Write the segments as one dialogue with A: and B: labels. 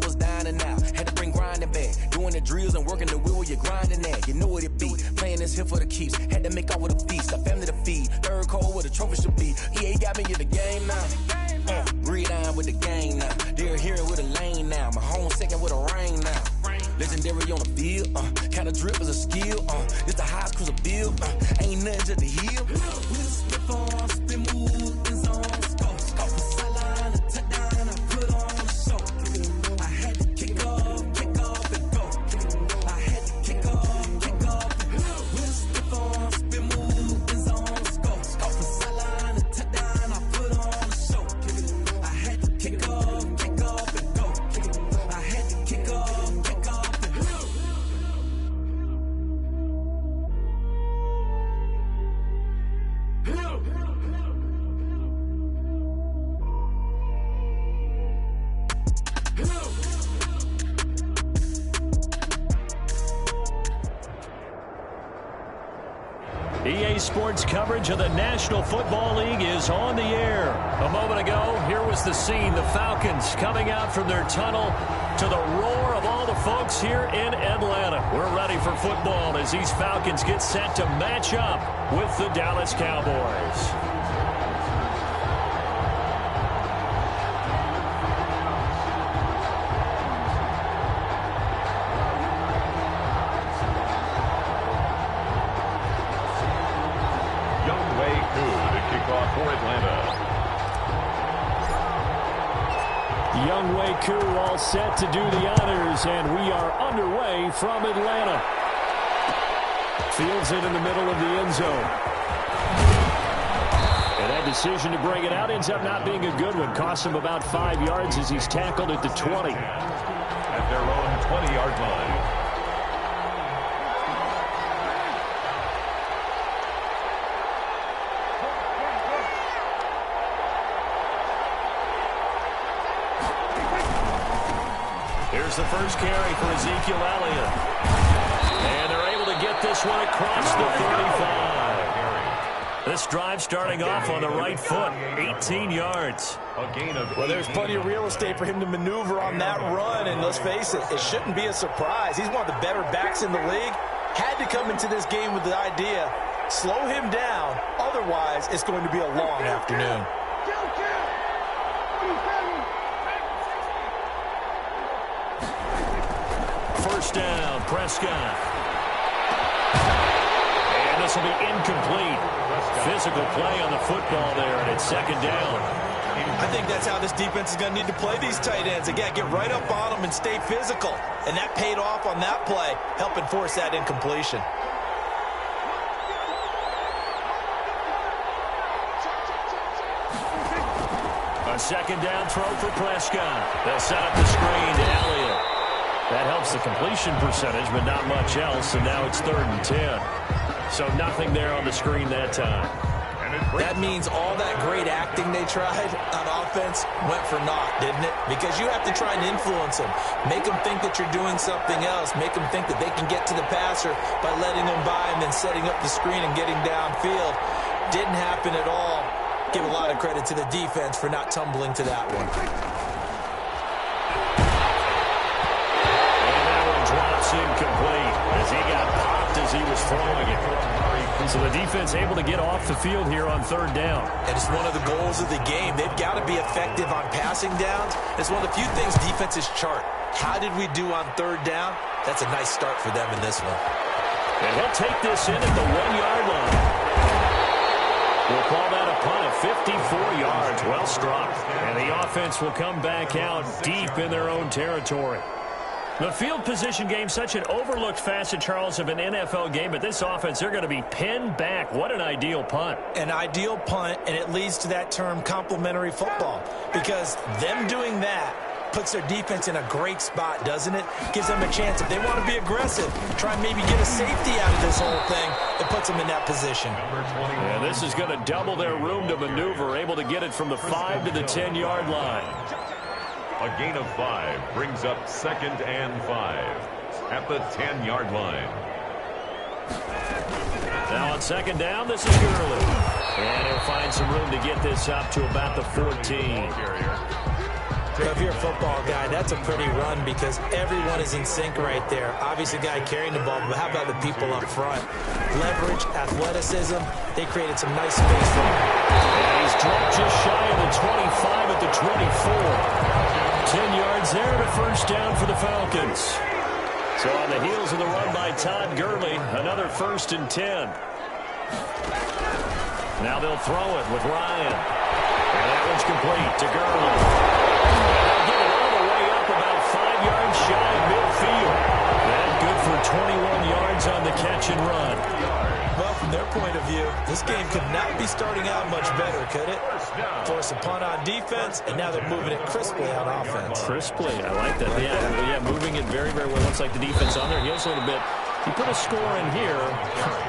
A: was down and out. Had to bring grinding back. Doing the drills and working the wheel where you're grinding at. You know what it be. Playing this here for the keeps. Had to make out with a feast. A family to feed. Third cold where the trophy should be. EA got me in the game now. Breed on with the gang now. They're here with a lane now. My home second with a rain now. Legendary on the field. Kinda drip is a skill. It's the highest cruiser bill. Ain't nothing just the hill. We slip on, spin move, and zone.
B: EA Sports coverage of the National Football League is on the air. A moment ago, here was the scene. The Falcons coming out from their tunnel to the roar of all the folks here in Atlanta. We're ready for football as these Falcons get set to match up with the Dallas Cowboys. All set to do the honors, and we are underway from Atlanta. Fields it in the middle of the end zone. And that decision to bring it out ends up not being a good one. Costs him about 5 yards as he's tackled at the 20.
C: At their own 20-yard line.
B: Here's the first carry for Ezekiel Elliott. And they're able to get this one across the 35. This drive starting off on the right foot, 18 yards.
D: Well, there's plenty of real estate for him to maneuver on that run, and let's face it, it shouldn't be a surprise. He's one of the better backs in the league. Had to come into this game with the idea, slow him down, otherwise it's going to be a long afternoon.
B: First down, Prescott. And this will be incomplete. Physical play on the football there, and it's second down.
D: I think that's how this defense is going to need to play these tight ends. Again, get right up on them and stay physical. And that paid off on that play, helping force that incompletion.
B: A second down throw for Prescott. They'll set up the screen to Elliott. That helps the completion percentage, but not much else, and now it's 3rd and 10. So nothing there on the screen that time.
D: That means all that great acting they tried on offense went for naught, didn't it? Because you have to try and influence them. Make them think that you're doing something else. Make them think that they can get to the passer by letting them by and then setting up the screen and getting downfield. Didn't happen at all. Give a lot of credit to the defense for not tumbling to that one.
B: Incomplete as he got popped as he was throwing it. So the defense able to get off the field here on 3rd down.
D: And it's one of the goals of the game. They've got to be effective on passing downs. It's one of the few things defenses chart. How did we do on 3rd down? That's a nice start for them in this one.
B: And he'll take this in at the 1-yard line. We'll call that a punt of 54 yards. Well struck. And the offense will come back out deep in their own territory. The field position game, such an overlooked facet, Charles, of an NFL game. But this offense, they're going to be pinned back. What an ideal punt.
D: An ideal punt, and it leads to that term complementary football. Because them doing that puts their defense in a great spot, doesn't it? Gives them a chance. If they want to be aggressive, try and maybe get a safety out of this whole thing, it puts them in that position.
B: Yeah, this is going to double their room to maneuver, able to get it from the 5 to the 10-yard line.
C: A gain of 5 brings up 2nd and 5 at the 10-yard line.
B: Now on 2nd down, this is Gurley. And he'll find some room to get this up to about the 14.
D: If you're a football guy, that's a pretty run because everyone is in sync right there. Obviously, the guy carrying the ball, but how about the people up front? Leverage, athleticism, they created some nice space for him.
B: And he's dropped just shy of the 25 at the 24. 10 yards there and a first down for the Falcons. So on the heels of the run by Todd Gurley, another 1st and 10. Now they'll throw it with Ryan. And that one's complete to Gurley. And they'll get it all the way up about 5 yards shy of midfield. And good for 21 yards on the catch and run.
D: Well, from their point of view, this game could not be starting out much better, could it? Force a punt on defense, and now they're moving it crisply on offense.
B: Crisply, I like that. Yeah, moving it very, very well. Looks like the defense on their heels a little bit. You put a score in here,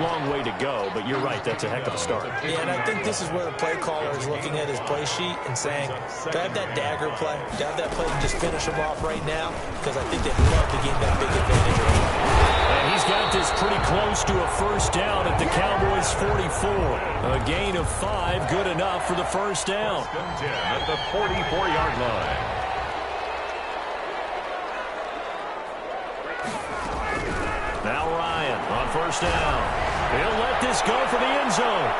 B: long way to go, but you're right, that's a heck of a start.
D: Yeah, and I think this is where the play caller is looking at his play sheet and saying, do I have that dagger play? Do I have that play to just finish him off right now? Because I think they'd love to gain that big advantage.
B: And he's got this pretty close to a first down at the Cowboys' 44. A gain of 5, good enough for the first down.
C: At the 44-yard line.
B: Now Ryan on first down. He'll let this go for the end zone.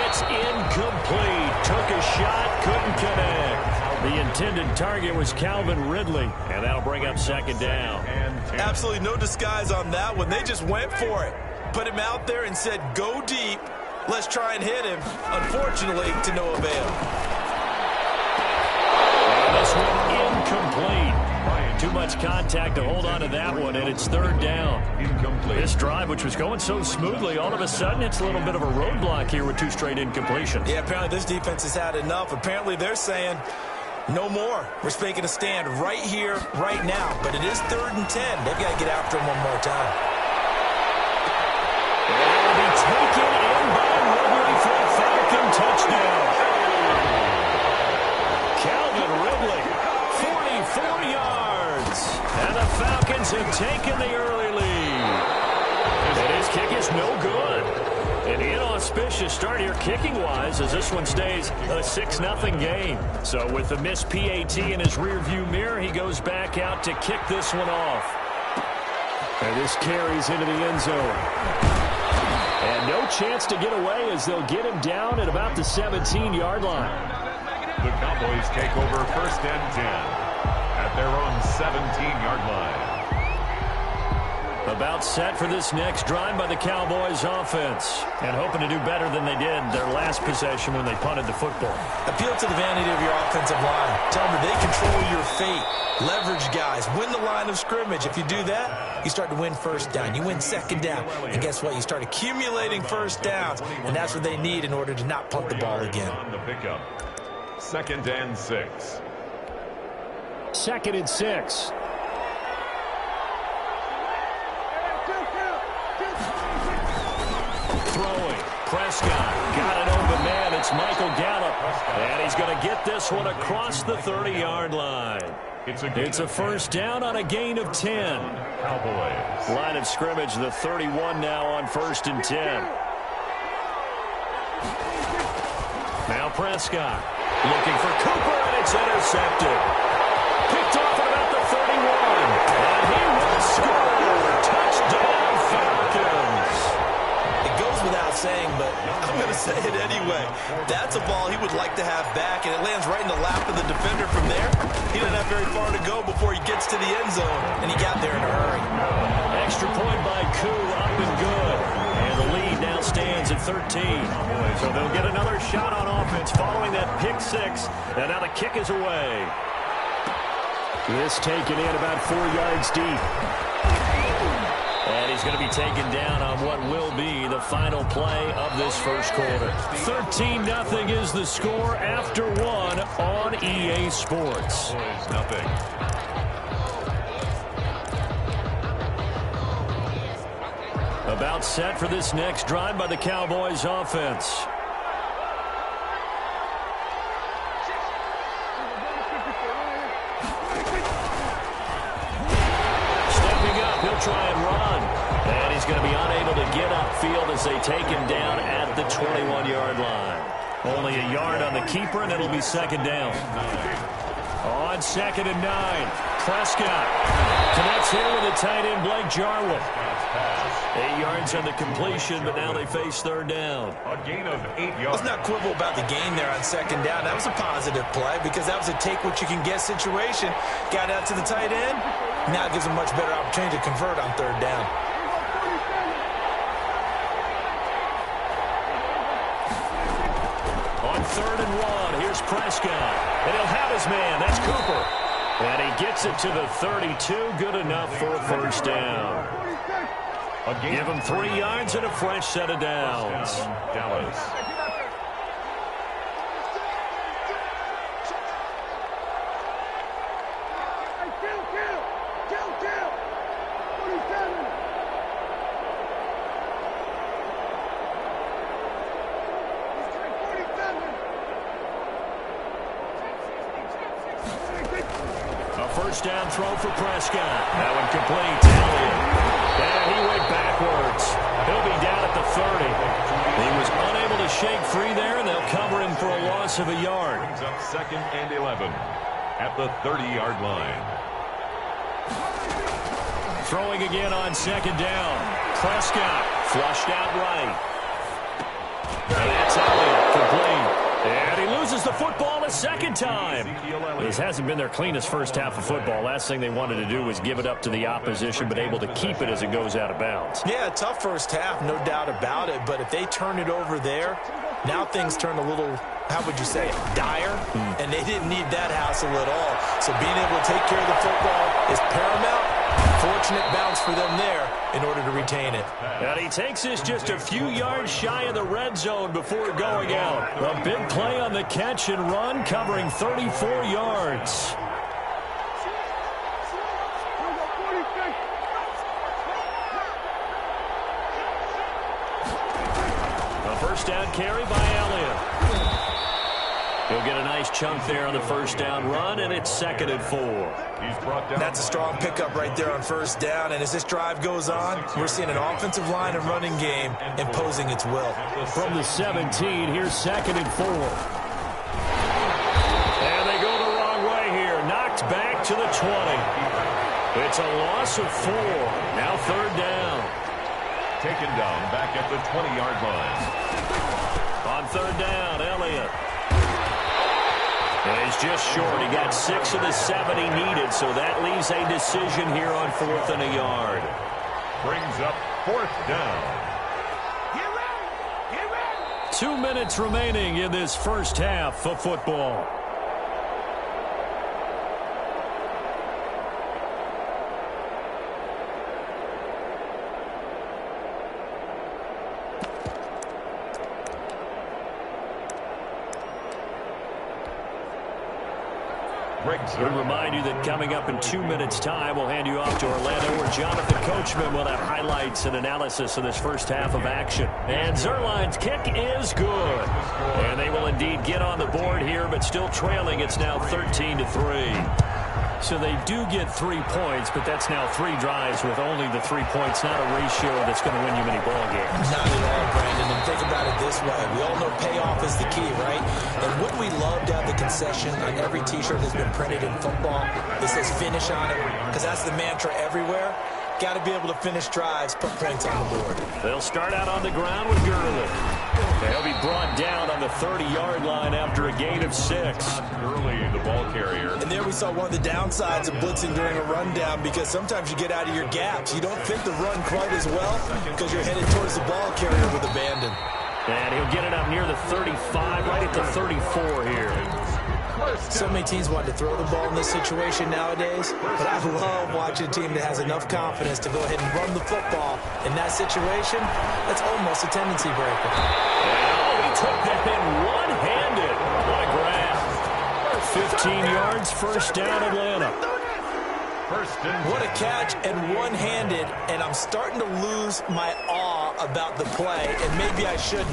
B: It's incomplete. Took a shot, couldn't connect. The intended target was Calvin Ridley, and that'll bring up second down.
D: Absolutely no disguise on that one. They just went for it. Put him out there and said, go deep. Let's try and hit him. Unfortunately, to no avail.
B: And this one incomplete. Too much contact to hold on to that one, and it's third down. Incomplete. This drive, which was going so smoothly, all of a sudden it's a little bit of a roadblock here with 2 straight incompletions.
D: Yeah, apparently this defense has had enough. Apparently they're saying, no more. We're making a stand right here, right now. But it is 3rd and 10. They've got to get after him one more time.
B: And it'll be taken in by Ridley for a Falcon touchdown. Calvin Ridley, 44 yards. And the Falcons have taken the early lead. And his kick is no good. An inauspicious start here kicking-wise as this one stays a 6-0 game. So with the missed PAT in his rearview mirror, he goes back out to kick this one off. And this carries into the end zone. And no chance to get away as they'll get him down at about the 17-yard line.
C: The Cowboys take over 1st and 10. At their own 17-yard line.
B: About set for this next drive by the Cowboys offense. And hoping to do better than they did their last possession when they punted the football.
D: Appeal to the vanity of your offensive line. Tell them they control your fate. Leverage guys. Win the line of scrimmage. If you do that, you start to win first down. You win second down. And guess what? You start accumulating first downs. And that's what they need in order to not punt the ball again.
C: On the pickup. 2nd and 6.
B: 2nd and 6. Throwing. Prescott got an open man. It's Michael Gallup. And he's going to get this one across the 30-yard line. It's a first down on a gain of 10.
C: Cowboys.
B: Line of scrimmage, the 31 now on 1st and 10. Now Prescott looking for Cooper, and it's intercepted. Picked off at about the 31. And he will score. Touchdown, Falcons.
D: It goes without saying, but I'm going to say it anyway. That's a ball he would like to have back, and it lands right in the lap of the defender from there. He doesn't have very far to go before he gets to the end zone, and he got there in a hurry.
B: Extra point by Koo, up and good. And the lead now stands at 13. So they'll get another shot on offense following that pick 6. And now the kick is away. This taken in about 4 yards deep. And he's going to be taken down on what will be the final play of this first quarter. 13-0 is the score after 1 on EA Sports.
C: Nothing.
B: About set for this next drive by the Cowboys offense. Stepping up, he'll try and run. And he's going to be unable to get upfield as they take him down at the 21-yard line. Only a yard on the keeper, and it'll be second down. On 2nd and 9, Prescott connects here with the tight end, Blake Jarwin. 8 yards on the completion, but now they face 3rd down.
C: A gain of 8 yards.
D: Let's not quibble about the gain there on 2nd down. That was a positive play because that was a take-what-you-can-get situation. Got out to the tight end. Now it gives them much better opportunity to convert on 3rd down.
B: On 3rd and 1, here's Prescott. And he'll have his man. That's Cooper. And he gets it to the 32. Good enough for a 1st down. Give him 3 yards and a fresh set of downs.
C: Dallas.
B: First down throw for Prescott. That one complete to Elliott. And he went backwards. He'll be down at the 30. He was unable to shake free there, and they'll cover him for a loss of a yard.
C: Brings up 2nd and 11 at the 30-yard line.
B: Throwing again on 2nd down. Prescott flushed out right. And that's Elliott, complete. And he loses the football a 2nd time. This hasn't been their cleanest first half of football. Last thing they wanted to do was give it up to the opposition, but able to keep it as it goes out of bounds.
D: Yeah, tough first half, no doubt about it. But if they turn it over there, now things turn a little, how would you say it, dire? And they didn't need that hassle at all. So being able to take care of the football is paramount. Fortunate bounce for them there in order to retain it.
B: And he takes this just a few yards shy of the red zone before going out. A big play on the catch and run, covering 34 yards. A first down carry by Elliott. He'll get a nice chunk there on the first down run, and it's 2nd and 4.
C: He's brought down.
D: That's a strong pickup right there on first down, and as this drive goes on, we're seeing an offensive line and running game imposing its will.
B: From the 17, here's 2nd and 4. And they go the wrong way here. Knocked back to the 20. It's a loss of 4. Now 3rd down.
C: Taken down back at the 20-yard line.
B: On 3rd down, Elliott. And he's just short. He got 6 of the 7 he needed, so that leaves a decision here on 4th and a yard.
C: Brings up 4th down.
B: 2 minutes remaining in this first half of football. We remind you that coming up in 2 minutes' time, we'll hand you off to Orlando, where Jonathan Coachman will have highlights and analysis of this first half of action. And Zerline's kick is good. And they will indeed get on the board here, but still trailing. It's now 13-3. So they do get 3 points, but that's now 3 drives with only the 3 points, not a ratio that's going to win you many ball games.
D: Not at all, Brandon. And think about it this way. We all know payoff is the key, right? And wouldn't we love to have the concession on every T-shirt that's been printed in football that says finish on it? Because that's the mantra everywhere. Got to be able to finish drives, put points on the board.
B: They'll start out on the ground with Gurley. They'll be brought down on the 30-yard line after a gain of 6.
C: Early, the ball carrier.
D: And there we saw one of the downsides of blitzing during a rundown, because sometimes you get out of your gaps. You don't fit the run quite as well because you're headed towards the ball carrier with abandon.
B: And he'll get it up near the 35, right at the 34 here.
D: So many teams want to throw the ball in this situation nowadays, but I love watching a team that has enough confidence to go ahead and run the football. In that situation, that's almost a tendency breaker.
B: Oh, he took that in one-handed. What a grab. 15 yards, first down, Atlanta.
D: What a catch, and one-handed, and I'm starting to lose my awe about the play, and maybe I shouldn't.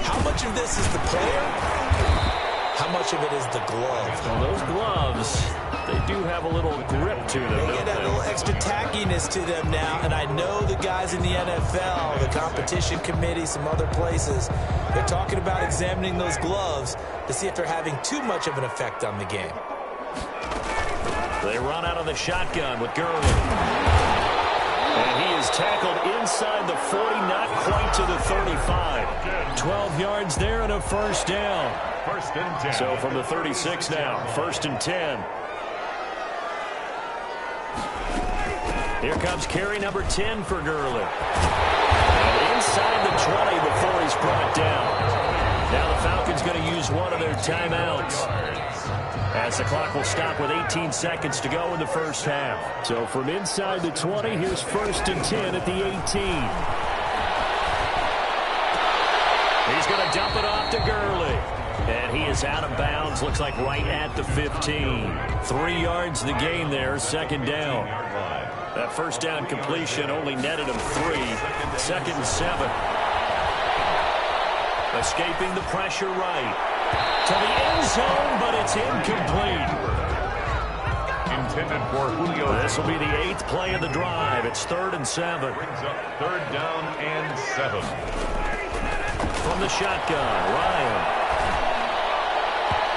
D: How much of this is the player? How much of it is the glove?
B: Well, those gloves, they do have a little grip to them.
D: They get that little extra tackiness to them now, and I know the guys in the NFL, the competition committee, some other places, they're talking about examining those gloves to see if they're having too much of an effect on the game.
B: They run out of the shotgun with Gurley. And he is tackled inside the 40, not quite to the 35. 12 yards there and a first down.
C: First and 10.
B: So from the 36 now, first and 10. Here comes carry number 10 for Gurley. And inside the 20 before he's brought down. Now the Falcons going to use one of their timeouts, as the clock will stop with 18 seconds to go in the first half. So from inside the 20, here's first and 10 at the 18. He's going to dump it off to Gurley. And he is out of bounds, looks like right at the 15. 3 yards the gain there, second down. That first down completion only netted him 3. Second and 7. Escaping the pressure right. To the end zone, but it's incomplete.
C: Intended for Julio.
B: This will be the 8th play of the drive. It's 3rd and 7.
C: Brings up 3rd down and 7.
B: From the shotgun, Ryan.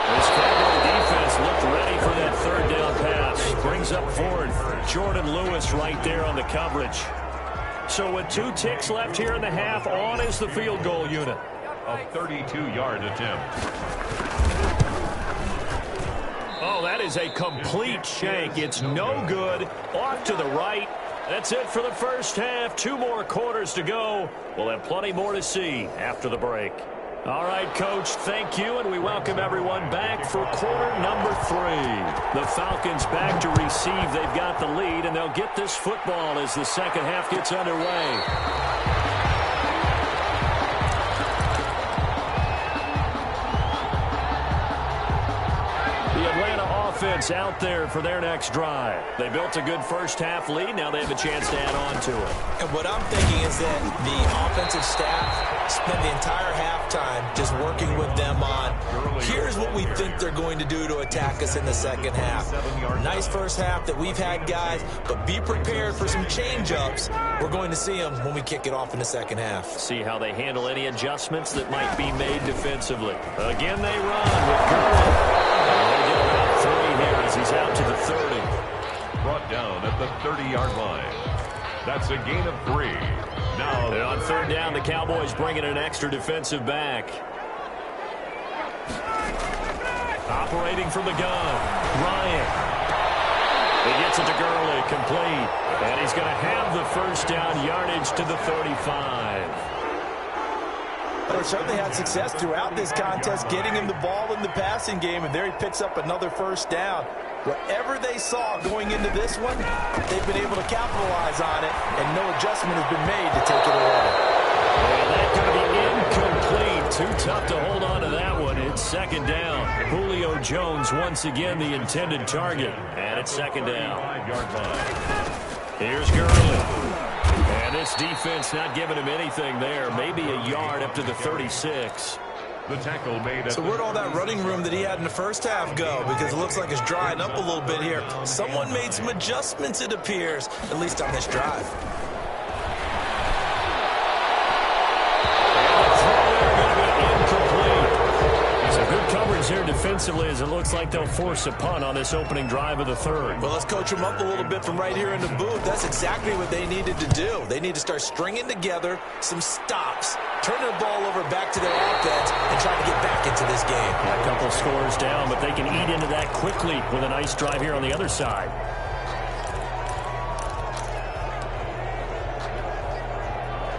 B: This Cowboy defense looked ready for that 3rd down pass. Brings up 4th. Jordan Lewis right there on the coverage. So with 2 ticks left here in the half, on is the field goal unit.
C: A 32-yard attempt.
B: Oh, that is a complete shank. It's no good. Off to the right. That's it for the first half. 2 more quarters to go. We'll have plenty more to see after the break. All right, Coach, thank you, and we welcome everyone back for quarter number 3. The Falcons back to receive. They've got the lead, and they'll get this football as the second half gets underway. Offense out there for their next drive. They built a good first half lead. Now they have a chance to add on to it.
D: And what I'm thinking is that the offensive staff spent the entire halftime just working with them on, here's what we think they're going to do to attack us in the second half. Nice first half that we've had, guys, but be prepared for some change-ups. We're going to see them when we kick it off in the second half.
B: See how they handle any adjustments that might be made defensively. Again, they run with Gurley. They get about 3 here as he's out to the 30.
C: Brought down at the 30-yard line. That's a gain of 3. Now
B: and on 3rd down, the Cowboys bring in an extra defensive back. Operating from the gun, Ryan. He gets it to Gurley, complete. And he's going to have the first down yardage to the 35.
D: They certainly had success throughout this contest, getting him the ball in the passing game, and there he picks up another first down. Whatever they saw going into this one, they've been able to capitalize on it, and no adjustment has been made to take it away.
B: And that's going to be incomplete. Too tough to hold on to that one. It's second down. Julio Jones once again the intended target, and it's second down.
C: 5-yard line.
B: Here's Gurley. And this defense not giving him anything there. Maybe a yard up to the 36.
C: The tackle made.
D: So where'd all that running room that he had in the first half go? Because it looks like it's drying up a little bit here. Someone made some adjustments, it appears, at least on this drive.
B: Good coverage here defensively as it looks like they'll force a punt on this opening drive of the 3rd.
D: Well, let's coach them up a little bit from right here in the booth. That's exactly what they needed to do. They need to start stringing together some stops, turning the ball over back to their offense, and trying to get back into this game.
B: A couple scores down, but they can eat into that quickly with a nice drive here on the other side.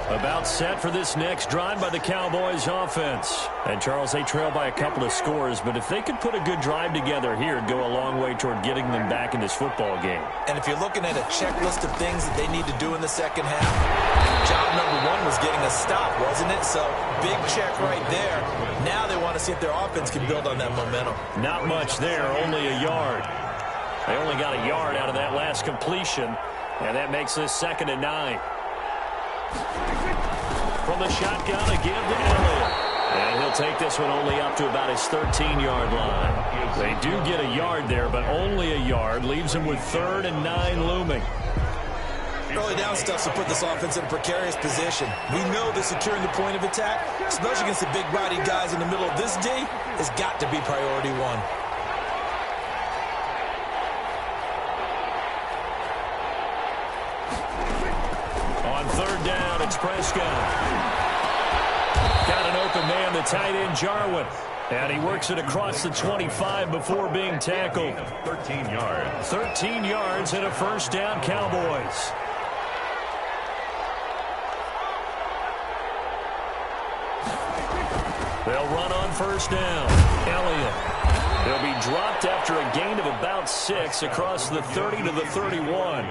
B: About set for this next drive by the Cowboys offense. And Charles, they trail by a couple of scores, but if they could put a good drive together here, it'd go a long way toward getting them back in this football game.
D: And if you're looking at a checklist of things that they need to do in the second half, job number 1 was getting a stop, wasn't it? So big check right there. Now they want to see if their offense can build on that momentum.
B: Not much there, only a yard. They only got a yard out of that last completion, and that makes this 2nd and 9. From the shotgun, a give to Elliott. And he'll take this one only up to about his 13-yard line. They do get a yard there, but only a yard. Leaves him with 3rd and 9 looming.
D: Early down stuff to put this offense in a precarious position. We know that securing the point of attack, especially against the big body guys in the middle of this D, has got to be priority 1.
B: third down. It's Prescott. Got an open man, the tight end, Jarwin. And he works it across the 25 before being tackled.
C: 13 yards.
B: 13 yards and a first down, Cowboys. They'll run on first down. Elliott. They'll be dropped after a gain of about 6 across the 30 to the 31.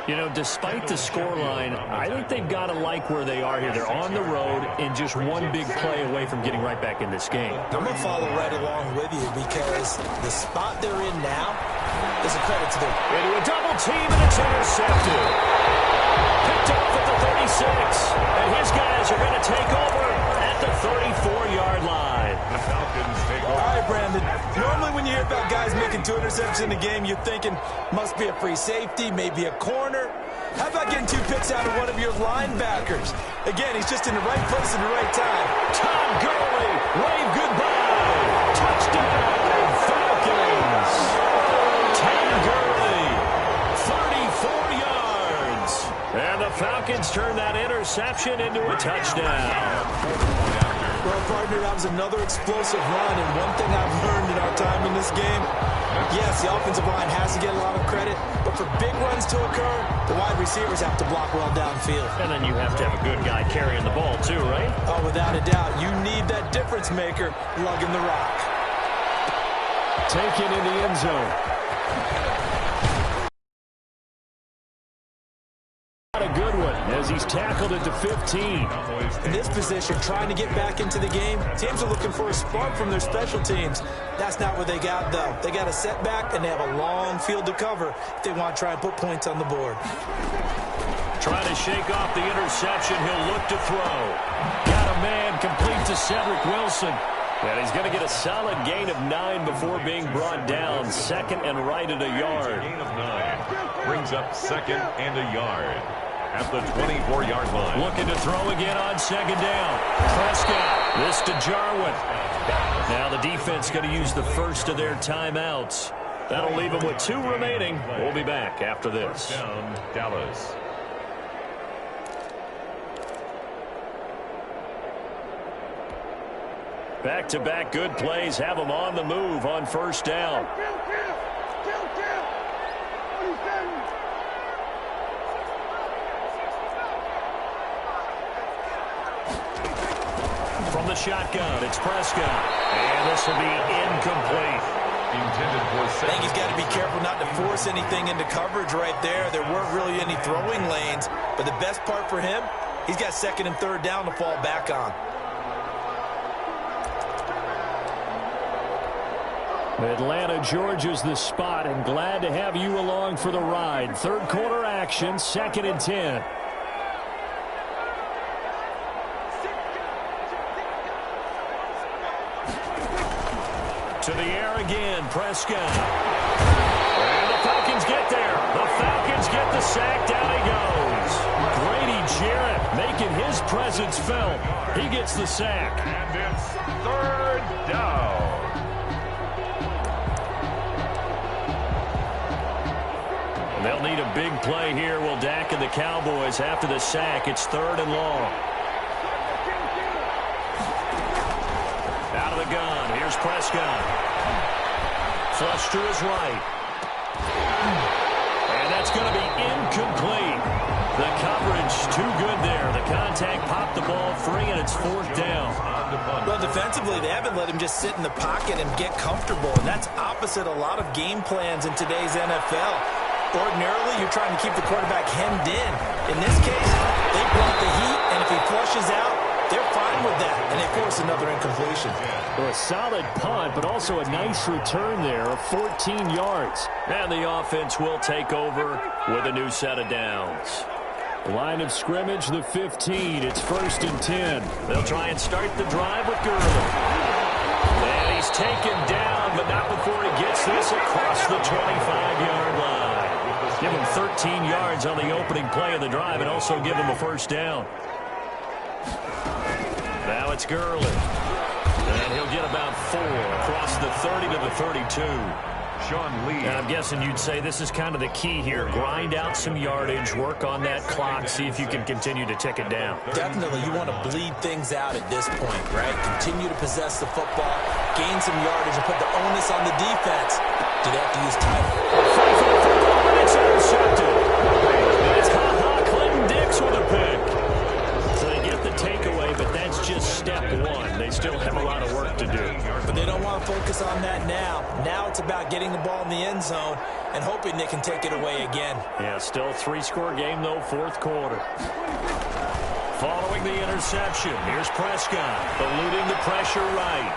B: You know, despite the scoreline, I think they've got to like where they are here. They're on the road and just one big play away from getting right back in this game.
D: I'm going to follow right along with you because the spot they're in now is a credit to them.
B: Into a double team, and it's intercepted. Picked off at the 36. And his guys are going to take over at the 34-yard line.
C: The Falcons take over.
D: All right, Brandon. Normally when you hear about guys making 2 interceptions in a game, you're thinking must be a free safety, maybe a corner. How about getting 2 picks out of one of your linebackers? Again, he's just in the right place at the right time.
B: Todd Gurley, wave goodbye. Touchdown, Falcons. Todd Gurley, 34 yards. And the Falcons turn that interception into a touchdown.
D: Well, partner, that was another explosive run, and one thing I've learned in our time in this game, yes, the offensive line has to get a lot of credit, but for big runs to occur, the wide receivers have to block well downfield.
B: And then you have to have a good guy carrying the ball too, right?
D: Oh, without a doubt. You need that difference maker lugging the rock.
B: Taken in the end zone. Not a good one as he's tackled it to 15.
D: In this position, trying to get back into the game, teams are looking for a spark from their special teams. That's not what they got, though. They got a setback, and they have a long field to cover if they want to try and put points on the board.
B: Trying to shake off the interception. He'll look to throw. Got a man complete to Cedric Wilson. And he's going to get a solid gain of 9 before being brought down. Second and right at a yard.
C: Gain of 9 brings up second and a yard at the 24-yard line.
B: Looking to throw again on second down. Prescott. This to Jarwin. Now the defense going to use the first of their timeouts. That'll leave them with 2 remaining. We'll be back after this.
C: Down, Dallas.
B: Back-to-back good plays have them on the move on first down. From the shotgun, it's Prescott. And this will be incomplete.
C: Intended for
D: I think he's got to be careful not to force anything into coverage right there. There weren't really any throwing lanes. But the best part for him, he's got second and third down to fall back on.
B: Atlanta, Georgia's the spot, and glad to have you along for the ride. Third quarter action, 2nd and 10. To the air again, Prescott. And the Falcons get there. The Falcons get the sack. Down he goes. Grady Jarrett making his presence felt. He gets the sack.
C: And it's third down.
B: They'll need a big play here. Will Dak and the Cowboys after the sack. It's 3rd and long. Out of the gun. Here's Prescott. Flush to his right. And that's going to be incomplete. The coverage too good there. The contact popped the ball free, and it's 4th down.
D: Well, defensively, they haven't let him just sit in the pocket and get comfortable. And that's opposite a lot of game plans in today's NFL. Ordinarily, you're trying to keep the quarterback hemmed in. In this case, they brought the heat, and if he flushes out, they're fine with that, and they force another incompletion.
B: Well, a solid punt, but also a nice return there of 14 yards. And the offense will take over with a new set of downs. Line of scrimmage, the 15. It's 1st and 10. They'll try and start the drive with Gurley. And he's taken down, but not before he gets this across the 25-yard line. Give him 13 yards on the opening play of the drive and also give him a first down. Now it's Gurley. And he'll get about 4 across the 30 to the 32.
C: Sean Lee.
B: And I'm guessing you'd say this is kind of the key here. Grind out some yardage, work on that clock, see if you can continue to tick it down.
D: Definitely, you want to bleed things out at this point, right? Continue to possess the football, gain some yardage, and put the onus on the defense. Do they have to use time?
B: It's intercepted. And it's Clinton Dix with a pick. So they get the takeaway, but that's just step one. They still have a lot of work to do.
D: But they don't want to focus on that now. Now it's about getting the ball in the end zone and hoping they can take it away again.
B: Yeah, still a 3-score game, though, fourth quarter. Following the interception, here's Prescott, eluding the pressure right.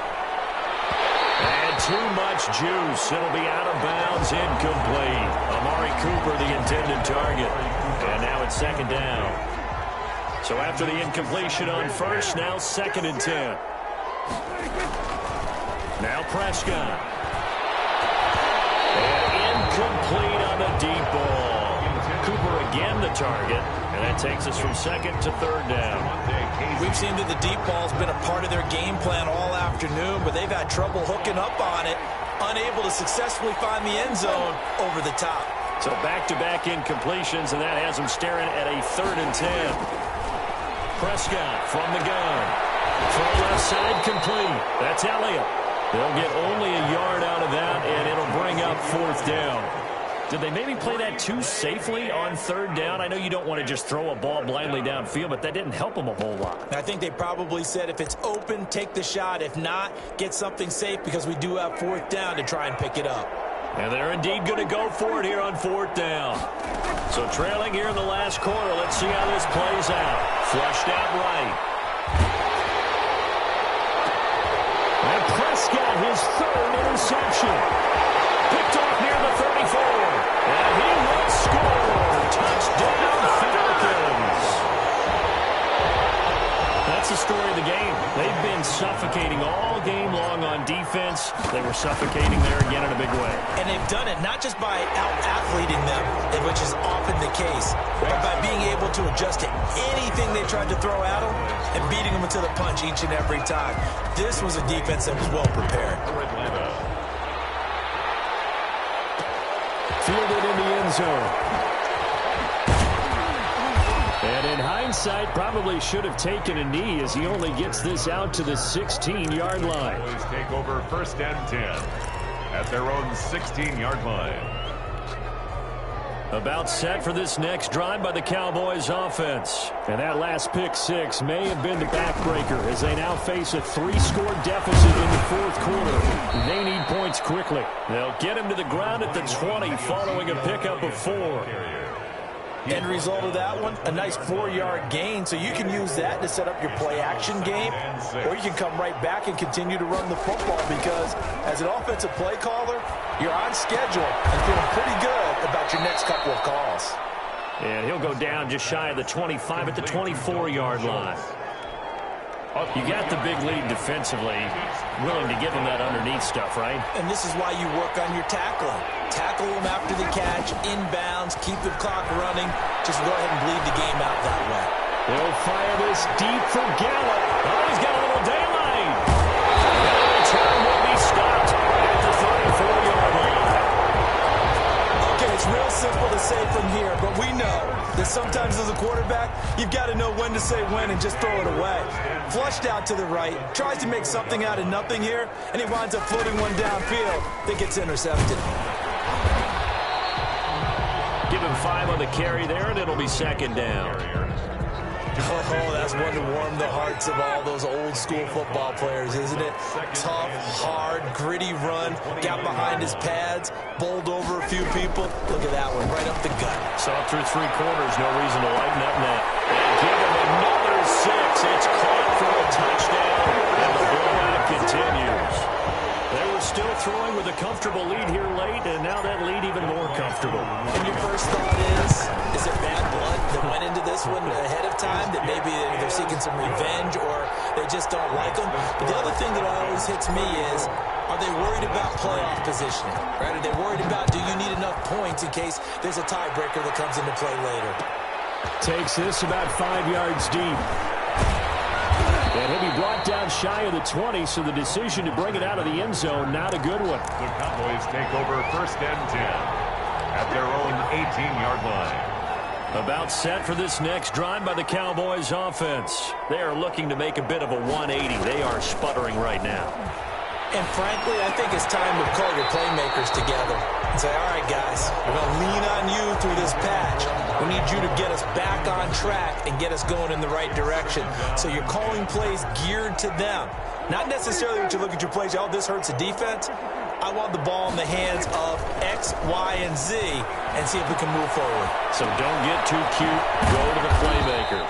B: And too much juice. It'll be out of bounds, incomplete. Amari Cooper, the intended target. And now it's second down. So after the incompletion on first, now 2nd and 10. Now Prescott. And incomplete on the deep ball. Cooper again the target. And that takes us from 2nd to 3rd down.
D: We've seen that the deep ball's been a part of their game plan all afternoon, but they've had trouble hooking up on it, unable to successfully find the end zone over the top.
B: So back-to-back incompletions, and that has them staring at a 3rd and 10. Prescott from the gun. From left side, complete. That's Elliott. They'll get only a yard out of that, and it'll bring up 4th down. Did they maybe play that too safely on 3rd down? I know you don't want to just throw a ball blindly downfield, but that didn't help them a whole lot.
D: I think they probably said if it's open, take the shot. If not, get something safe because we do have 4th down to try and pick it up.
B: And they're indeed going to go for it here on 4th down. So trailing here in the last quarter, let's see how this plays out. Flushed out right. And Prescott, his 3rd interception. Picked off near the 34. And he will score. Touchdown, Falcons. That's the story of the game. They've been suffocating all game long on defense. They were suffocating there again in a big way.
D: And they've done it not just by out-athleting them, which is often the case, but by being able to adjust to anything they tried to throw at them and beating them to the punch each and every time. This was a defense that was well prepared.
B: Fielded in the end zone. And in hindsight, probably should have taken a knee as he only gets this out to the 16-yard line.
C: Cowboys take over 1st and 10 at their own 16-yard line.
B: About set for this next drive by the Cowboys offense. And that last pick six may have been the backbreaker as they now face a 3-score deficit in the 4th quarter. They need points quickly. They'll get him to the ground at the 20 following a pickup of 4.
D: End result of that one, a nice 4-yard gain, so you can use that to set up your play-action game, or you can come right back and continue to run the football because as an offensive play caller, you're on schedule and feeling pretty good about your next couple of calls.
B: And he'll go down just shy of the 25 at the 24-yard line. You got the big lead defensively, willing to give him that underneath stuff, right?
D: And this is why you work on your tackling. Tackle him after the catch, inbounds, keep the clock running. Just go ahead and bleed the game out that way.
B: They'll fire this deep for Gallup. Oh, he's got a little daylight. And the return will be stopped at the 34-yard line.
D: Okay, it's real simple to say from here, but we know that sometimes as a quarterback, you've got to know when to say when and just throw it away. Flushed out to the right, tries to make something out of nothing here, and he winds up floating one downfield that gets intercepted.
B: Give him 5 on the carry there, and it'll be 2nd down.
D: Oh, that's one to warm the hearts of all those old-school football players, isn't it? Tough, hard, gritty run, got behind his pads, bowled over a few people. Look at that one, right up the gut.
B: Saw through 3 quarters, no reason to lighten up now. And give him another 6. It's caught for a touchdown, and the blowout continues. They were still throwing with a comfortable lead here late, and now that lead even more comfortable.
D: And your first thought is it bad blood that went into this one ahead of time, that maybe they're seeking some revenge or they just don't like them? But the other thing that always hits me is, are they worried about playoff positioning? Right? Are they worried about, do you need enough points in case there's a tiebreaker that comes into play later?
B: Takes this about 5 yards deep. And he'll be brought down shy of the 20, so the decision to bring it out of the end zone, not a good one.
C: The Cowboys take over 1st and 10 at their own 18-yard line.
B: About set for this next drive by the Cowboys offense. They are looking to make a bit of a 180. They are sputtering right now.
D: And frankly, I think it's time to call your playmakers together and say, all right, guys, we're going to lean on you through this patch. We need you to get us back on track and get us going in the right direction. So you're calling plays geared to them. Not necessarily when you look at your plays, oh, this hurts the defense. I want the ball in the hands of X, Y, and Z and see if we can move forward.
B: So don't get too cute. Go to the playmakers.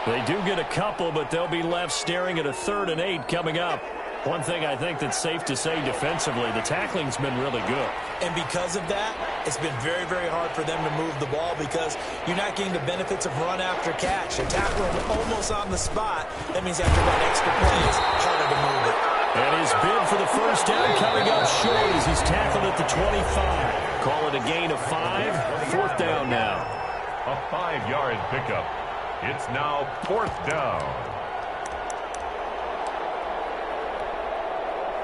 B: They do get a couple, but they'll be left staring at a 3rd and 8 coming up. One thing I think that's safe to say defensively, the tackling's been really good.
D: And because of that, it's been very, very hard for them to move the ball because you're not getting the benefits of run after catch. They're tackling almost on the spot. That means after that extra play, it's harder to move it.
B: And his bid for the first down coming up short as he's tackled at the 25. Call it a gain of 5. 4th down now.
C: A 5-yard pickup. It's now 4th down.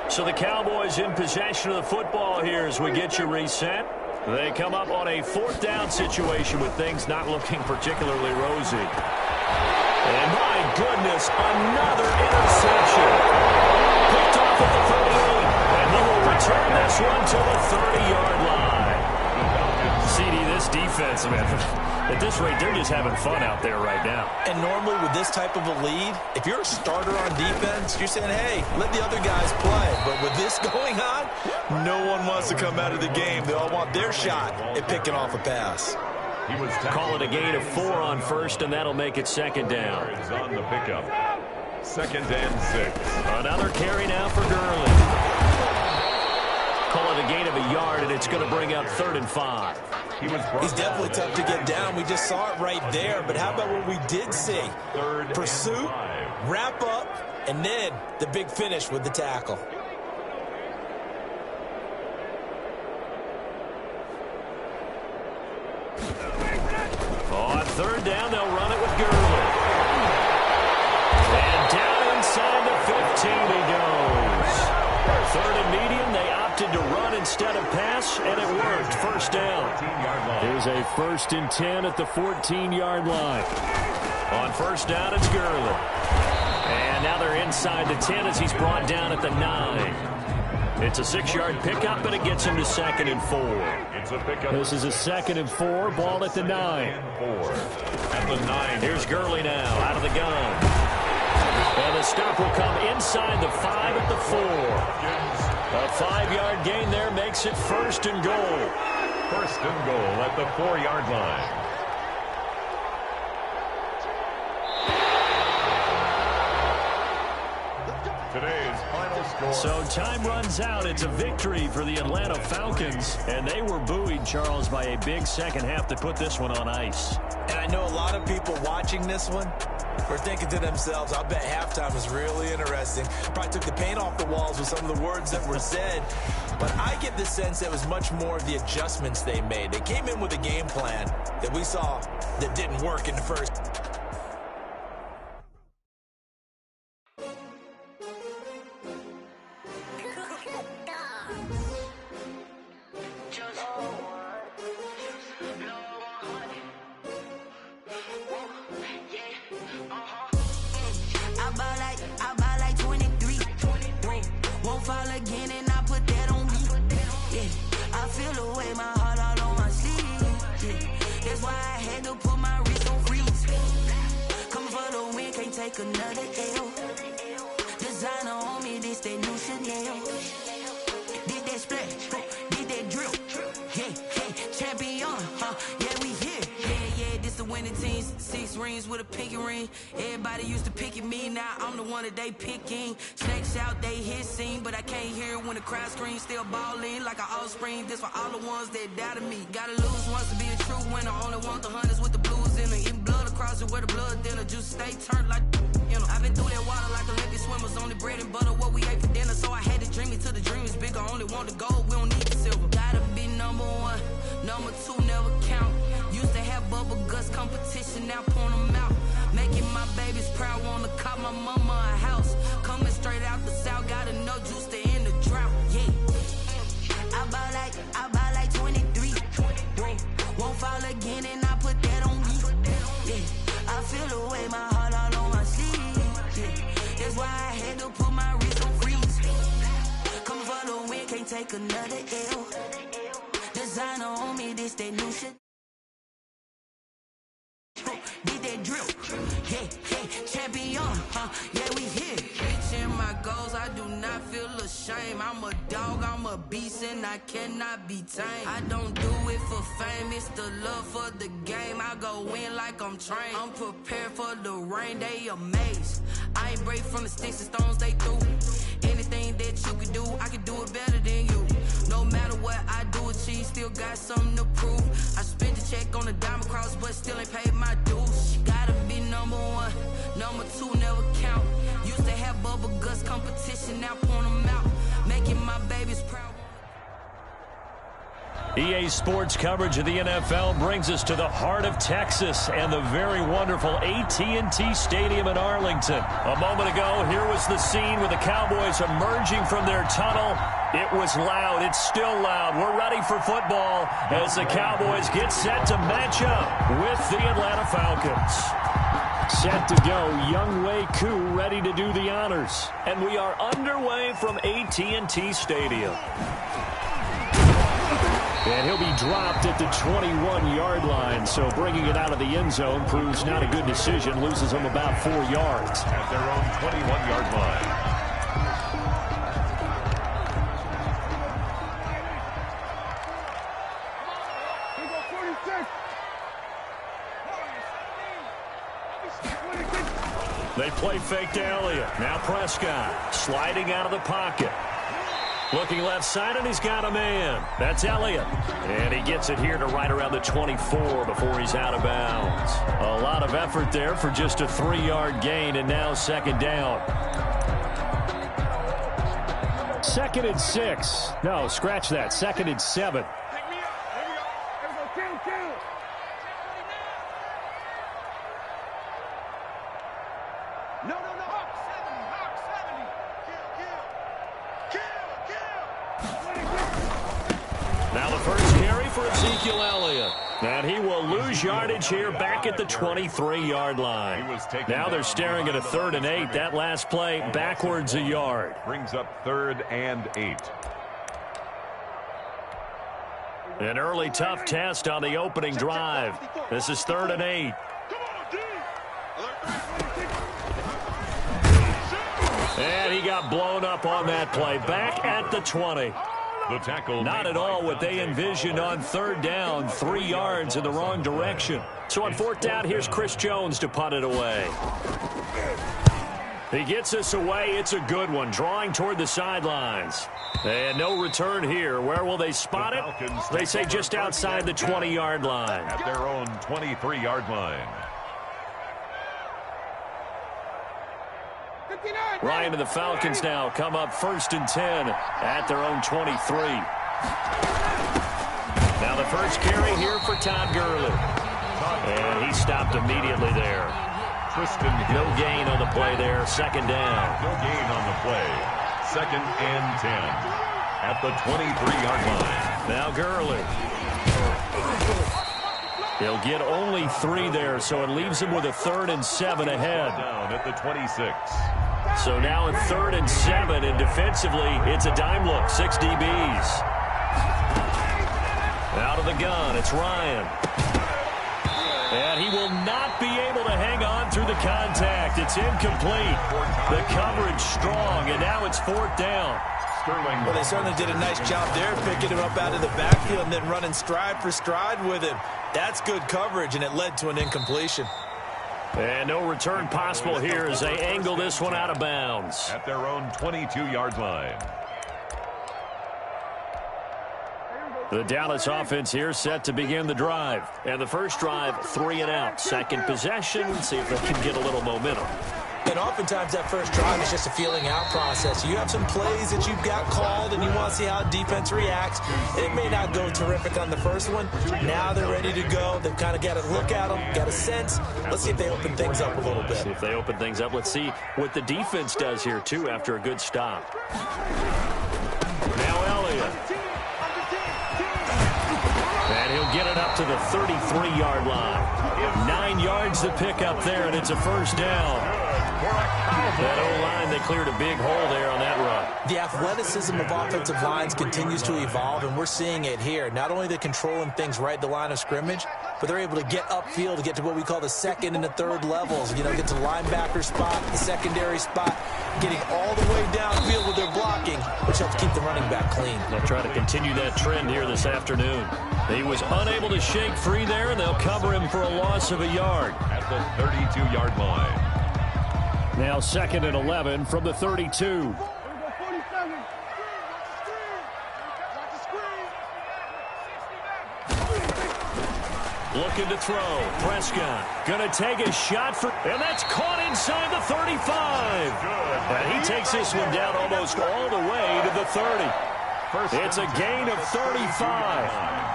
B: So the Cowboys in possession of the football here as we get you reset. They come up on a 4th down situation with things not looking particularly rosy. And my goodness, another interception. Picked off at the 38, and he will return this one to the 30-yard line. CD, this defense, man, at this rate, they're just having fun out there right now.
D: And normally with this type of a lead, if you're a starter on defense, you're saying, hey, let the other guys play. But with this going on, no one wants to come out of the game. They all want their shot at picking off a pass.
B: Call it a gain of 4 on 1st, and that'll make it 2nd down.
C: On the pickup. 2nd and 6.
B: Another carry now for Gurley. Call it a gain of a yard, and it's going to bring up 3rd and 5.
D: He's definitely tough to get down. We just saw it right there. But how about what we did see? Pursuit, wrap up, and then the big finish with the tackle.
B: On 3rd down, they'll run it with Gurley. And down inside the 15 he goes. 3rd and medium, they opted to run instead of pass, and it worked. 1st down. Here's a 1st and 10 at the 14-yard line. On 1st down, it's Gurley. And now they're inside the 10 as he's brought down at the 9. It's a 6-yard pickup, but it gets him to 2nd and 4. This is a 2nd and 4, ball at the 9.
C: At the 9.
B: Here's Gurley now, out of the gun. And the stop will come inside the 5 at the 4. A 5-yard gain there makes it 1st and goal.
C: 1st and goal at the 4-yard line. Today's final score.
B: So time runs out. It's a victory for the Atlanta Falcons. And they were buoyed, Charles, by a big second half to put this one on ice.
D: And I know a lot of people watching this one were thinking to themselves, I bet halftime was really interesting. Probably took the paint off the walls with some of the words that were said. But I get the sense that it was much more of the adjustments they made. They came in with a game plan that we saw that didn't work in the first.
E: Another L. Designer on me, this that new Chanel. Did that splash, did that drill. Yeah, champion, yeah, we here. Yeah, this the winning team. 6 rings with a pinky ring. Everybody used to pick at me, now I'm the one that they picking. Snakes out, they hit scene, but I can't hear it when the crowd screams. Still ballin' like an offspring. This for all the ones that doubted me. Gotta lose once to be a true winner. Only want the hunters with the blues in it. Even blood across it where the blood dinner. Juice stay turned like. I've been through that water like Olympic swimmers. Only bread and butter, what we ate for dinner. So I had to dream it till the dream is bigger. Only want the gold, we don't need the silver. Gotta be number 1, number 2 never count. Used to have bubble guts competition, now point them out. Making my babies proud, wanna cop my mama take another L. Designer on me, this that new shit. Did that drill, yeah, champion, yeah, we here. Reaching my goals, I do not feel ashamed. I'm a dog, I'm a beast, and I cannot be tamed. I don't do it for fame, it's the love for the game. I go in like I'm trained. I'm prepared for the rain, they amazed. I ain't brave from the sticks and stones they threw. Anything that you can do, I can do it better than you. No matter what I do, achieve, still got something to prove. I spent the check on the diamond cross, but still ain't paid my dues. Gotta be number one, number two never count. Used to have bubble guts competition, now point them out. Making my babies proud.
B: EA Sports coverage of the NFL brings us to the heart of Texas and the very wonderful AT&T Stadium in Arlington. A moment ago, here was the scene with the Cowboys emerging from their tunnel. It was loud. It's still loud. We're ready for football as the Cowboys get set to match up with the Atlanta Falcons. Set to go, Younghoe Koo ready to do the honors. And we are underway from AT&T Stadium. And he'll be dropped at the 21-yard line, so bringing it out of the end zone proves not a good decision. Loses him about 4 yards.
C: At their own 21-yard line.
B: They play fake to Elliott. Now Prescott sliding out of the pocket. Looking left side, and he's got a man. That's Elliott. And he gets it here to right around the 24 before he's out of bounds. A lot of effort there for just a 3-yard gain, and now second down. 2nd and 6. No, scratch that. 2nd and 7. And he will lose yardage here back at the 23-yard line. Now they're staring at a 3rd and 8. That last play backwards a yard.
C: Brings up 3rd and 8.
B: An early tough test on the opening drive. This is 3rd and 8. And he got blown up on that play. Back at the 20.
C: The tackle
B: not at all what they envisioned on 3rd down. 3 yards in the wrong direction. So on 4th down, here's Chris Jones to punt it away. He gets us away. It's a good one. Drawing toward the sidelines. And no return here. Where will they spot it? They say just outside the 20-yard line.
C: At their own 23-yard line.
B: Ryan and the Falcons now come up 1st and 10 at their own 23. Now the first carry here for Todd Gurley. And he stopped immediately there. No gain on the play there. 2nd down.
C: No gain on the play. 2nd and 10 at the 23-yard line.
B: Now Gurley. He'll get only 3 there, so it leaves him with a 3rd and 7 ahead.
C: Down at the 26.
B: So now in 3rd and 7, and defensively, it's a dime look. 6 DBs. Out of the gun, it's Ryan. And he will not be able to hang on through the contact. It's incomplete. The coverage strong, and now it's 4th down.
D: Well, they certainly did a nice job there, picking him up out of the backfield and then running stride for stride with him. That's good coverage, and it led to an incompletion.
B: And no return possible here as they angle this one out of bounds.
C: At their own 22-yard line.
B: The Dallas offense here set to begin the drive. And the first drive, 3 and out. Second possession, see if they can get a little momentum.
D: And oftentimes that first drive is just a feeling out process. You have some plays that you've got called and you want to see how defense reacts. It may not go terrific on the first one. Now they're ready to go. They've kind of got to look at them, got a sense. Let's see if they open things up a little bit.
B: See if they open things up. Let's see what the defense does here, too, after a good stop. Now Elliott. And he'll get it up to the 33-yard line. 9 yards to pick up there, and it's a first down.
C: For a
B: That O-line, they cleared a big hole there on that run.
D: The athleticism of offensive lines continues to evolve, and we're seeing it here. Not only are they controlling things right at the line of scrimmage, but they're able to get upfield to get to what we call the second and the third levels. You know, get to the linebacker spot, the secondary spot, getting all the way downfield with their blocking, which helps keep the running back clean.
B: They'll try to continue that trend here this afternoon. He was unable to shake free there, and they'll cover him for a loss of a yard.
C: At the 32-yard line.
B: Now 2nd and 11 from the 32. Looking to throw. Prescott going to take a shot for, and that's caught inside the 35. And he takes this one down almost all the way to the 30. It's a gain of 35.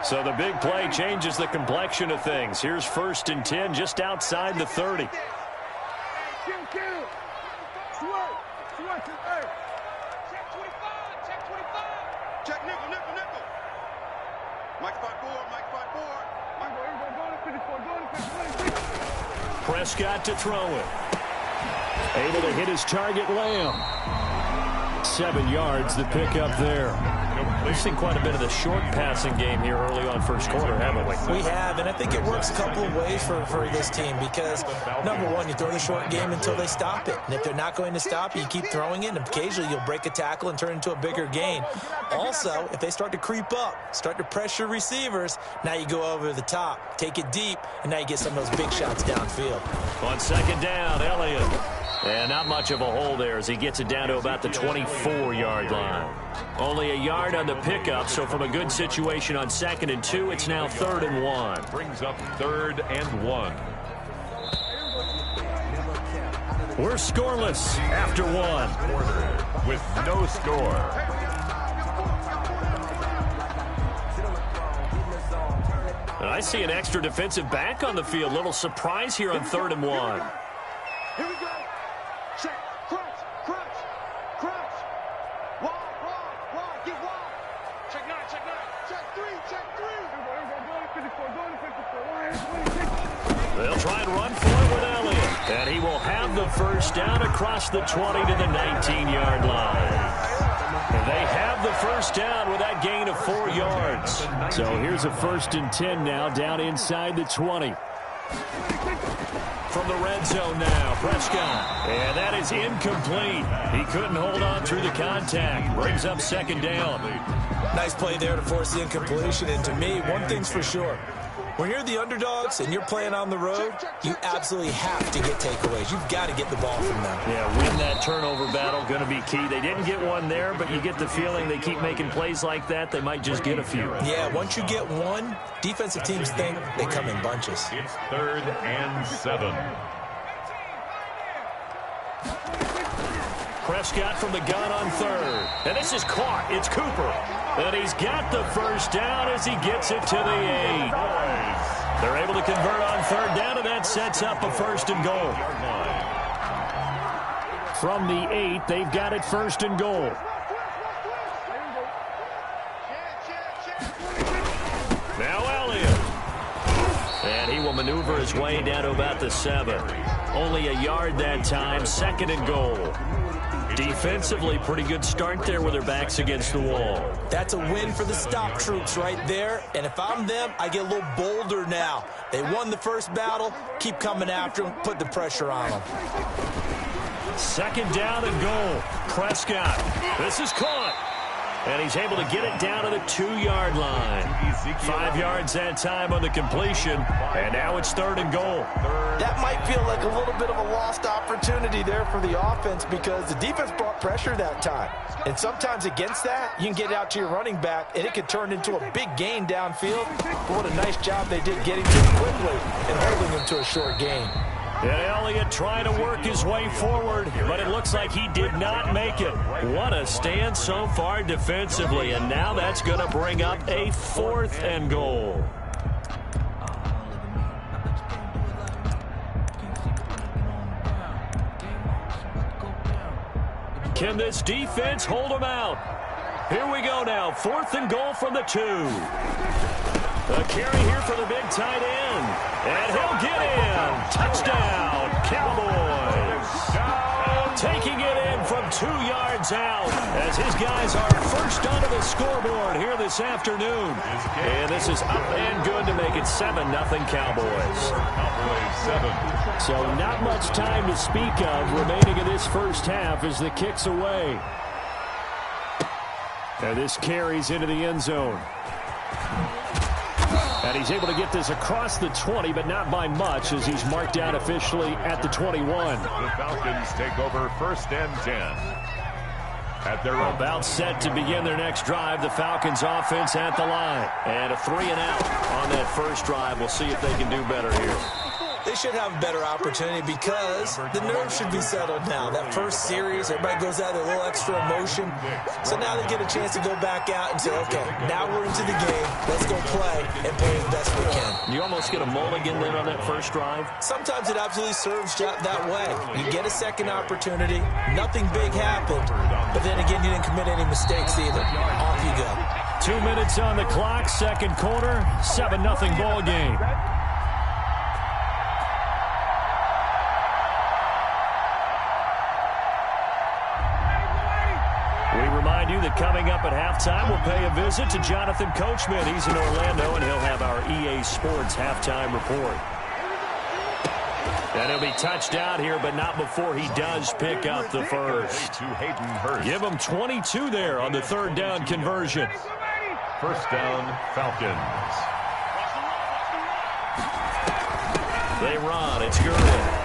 B: So the big play changes the complexion of things. Here's 1st and 10 just outside the 30. Prescott to throw it. Able to hit his target, Lamb. 7 yards the pick up there. We've seen quite a bit of the short passing game here early on first quarter, haven't we?
D: We have, and I think it works a couple of ways for this team because, number one, you throw the short game until they stop it. And if they're not going to stop it, you keep throwing it, and occasionally you'll break a tackle and turn it into a bigger gain. Also, if they start to creep up, start to pressure receivers, now you go over the top, take it deep, and now you get some of those big shots downfield.
B: On 2nd down, Elliott. And not much of a hole there as he gets it down to about the 24-yard line. Only a yard on the pickup, so from a good situation on 2nd and 2, it's now 3rd and 1.
C: Brings up 3rd and 1.
B: We're scoreless after 1.
C: With no score.
B: I see an extra defensive back on the field. Little surprise here on 3rd and 1.
F: Here we go. Check. Crunch. Wide. Get wide. Check 9. Check 3.
B: They'll try and run for it with Elliott. And he will have the first down across the 20 to the 19-yard line. And they have the first down with that gain of 4 yards. So here's a 1st and 10 now down inside the 20. From the red zone now, Prescott. And that is incomplete. He couldn't hold on through the contact. Brings up 2nd down.
D: Nice play there to force the incompletion. And to me, one thing's for sure. When you're the underdogs and you're playing on the road, you absolutely have to get takeaways. You've got to get the ball from them.
B: Yeah, win that turnover battle, going to be key. They didn't get one there, but you get the feeling they keep making plays like that, they might just get a few.
D: Yeah, once you get one, defensive teams think they come in bunches.
C: It's 3rd and 7.
B: Prescott from the gun on 3rd. And this is caught. It's Cooper. And he's got the first down as he gets it to the 8. They're able to convert on 3rd down, and that sets up a 1st and goal. From the 8, they've got it 1st and goal. Now Elliott. And he will maneuver his way down to about the 7. Only a yard that time, 2nd and goal. Defensively, pretty good start there with their backs against the wall.
D: That's a win for the stop troops right there. And if I'm them, I get a little bolder now. They won the first battle. Keep coming after them. Put the pressure on them.
B: 2nd down and goal. Prescott. This is caught. And he's able to get it down to the 2-yard line. 5 yards that time on the completion. And now it's 3rd and goal.
D: That might feel like a little bit of a lost opportunity there for the offense because the defense brought pressure that time. And sometimes against that, you can get out to your running back, and it can turn into a big gain downfield. But what a nice job they did getting to him quickly and holding him to a short gain.
B: And Elliott trying to work his way forward, but it looks like he did not make it. What a stand so far defensively, and now that's going to bring up a 4th and goal. Can this defense hold them out? Here we go now, 4th and goal from the 2. A carry here for the big tight end. And he'll get in. Touchdown, Cowboys. Taking it in from 2 yards out as his guys are first onto the scoreboard here this afternoon. And this is up and good to make it 7-0 Cowboys. So not much time to speak of remaining in this first half as the kick's away. And this carries into the end zone. And he's able to get this across the 20, but not by much as he's marked down officially at the 21.
C: The Falcons take over 1st and 10. At their own.
B: About set to begin their next drive, the Falcons offense at the line. And a 3-and-out on that first drive. We'll see if they can do better here.
D: They should have a better opportunity because the nerves should be settled now. That first series, everybody goes out with a little extra emotion. So now they get a chance to go back out and say, okay, now we're into the game. Let's go play and play as best we can.
B: You almost get a mulligan then on that first drive?
D: Sometimes it absolutely serves that way. You get a second opportunity. Nothing big happened. But then again, you didn't commit any mistakes either. Off you go.
B: 2 minutes on the clock, second quarter, 7-0 ball game. You that coming up at halftime, we'll pay a visit to Jonathan Coachman. He's in Orlando, and he'll have our EA Sports halftime report. And he'll be touched out here, but not before he does pick up the first. Give him 22 there on the third down conversion.
C: First down, Falcons.
B: They run. It's Gurley.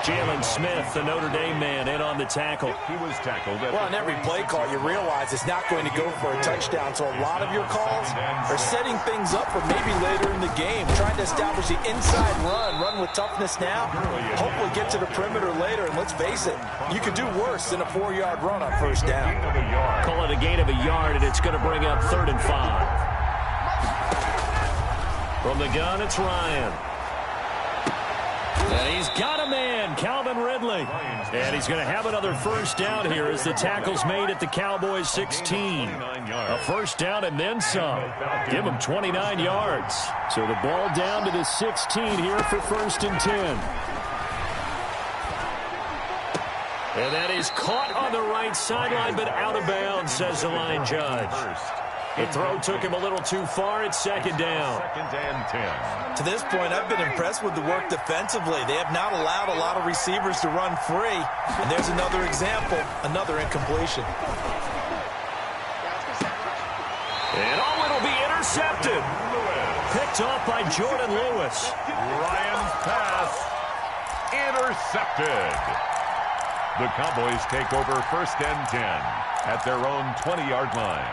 B: Jalen Smith, the Notre Dame man, in on the tackle.
C: He was tackled.
G: Well, in every play call, you realize it's not going to go for a touchdown. So a lot of your calls are setting things up for maybe later in the game, trying to establish the inside run with toughness now. Hopefully get to the perimeter later. And let's face it, you could do worse than a 4-yard run on first down.
B: Call it a gain of a yard, and it's going to bring up 3rd and 5. From the gun, it's Ryan. And he's got a man, Calvin Ridley. And he's going to have another first down here as the tackle's made at the Cowboys 16. A first down and then some. Give him 29 yards. So the ball down to the 16 here for 1st and 10. And that is caught on the right sideline, but out of bounds, says the line judge. The throw took him a little too far. It's 2nd down.
C: 2nd and 10.
D: To this point, I've been impressed with the work defensively. They have not allowed a lot of receivers to run free. And there's another example, another incompletion.
B: And it'll be intercepted. Picked off by Jordan Lewis.
C: Ryan's pass intercepted. The Cowboys take over 1st and 10 at their own 20-yard line.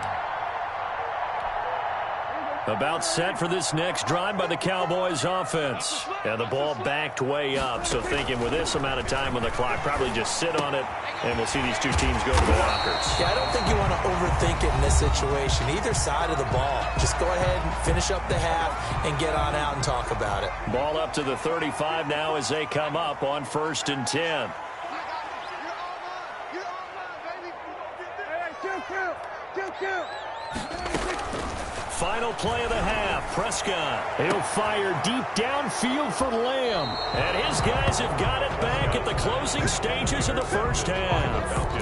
B: About set for this next drive by the Cowboys offense. And the ball backed way up. So thinking with this amount of time on the clock, probably just sit on it, and we'll see these two teams go to the lockers.
D: Yeah, I don't think you want to overthink it in this situation. Either side of the ball. Just go ahead and finish up the half and get on out and talk about it.
B: Ball up to the 35 now as they come up on 1st and 10. Final play of the half. Prescott. He'll fire deep downfield for Lamb. And his guys have got it back at the closing stages of the first half.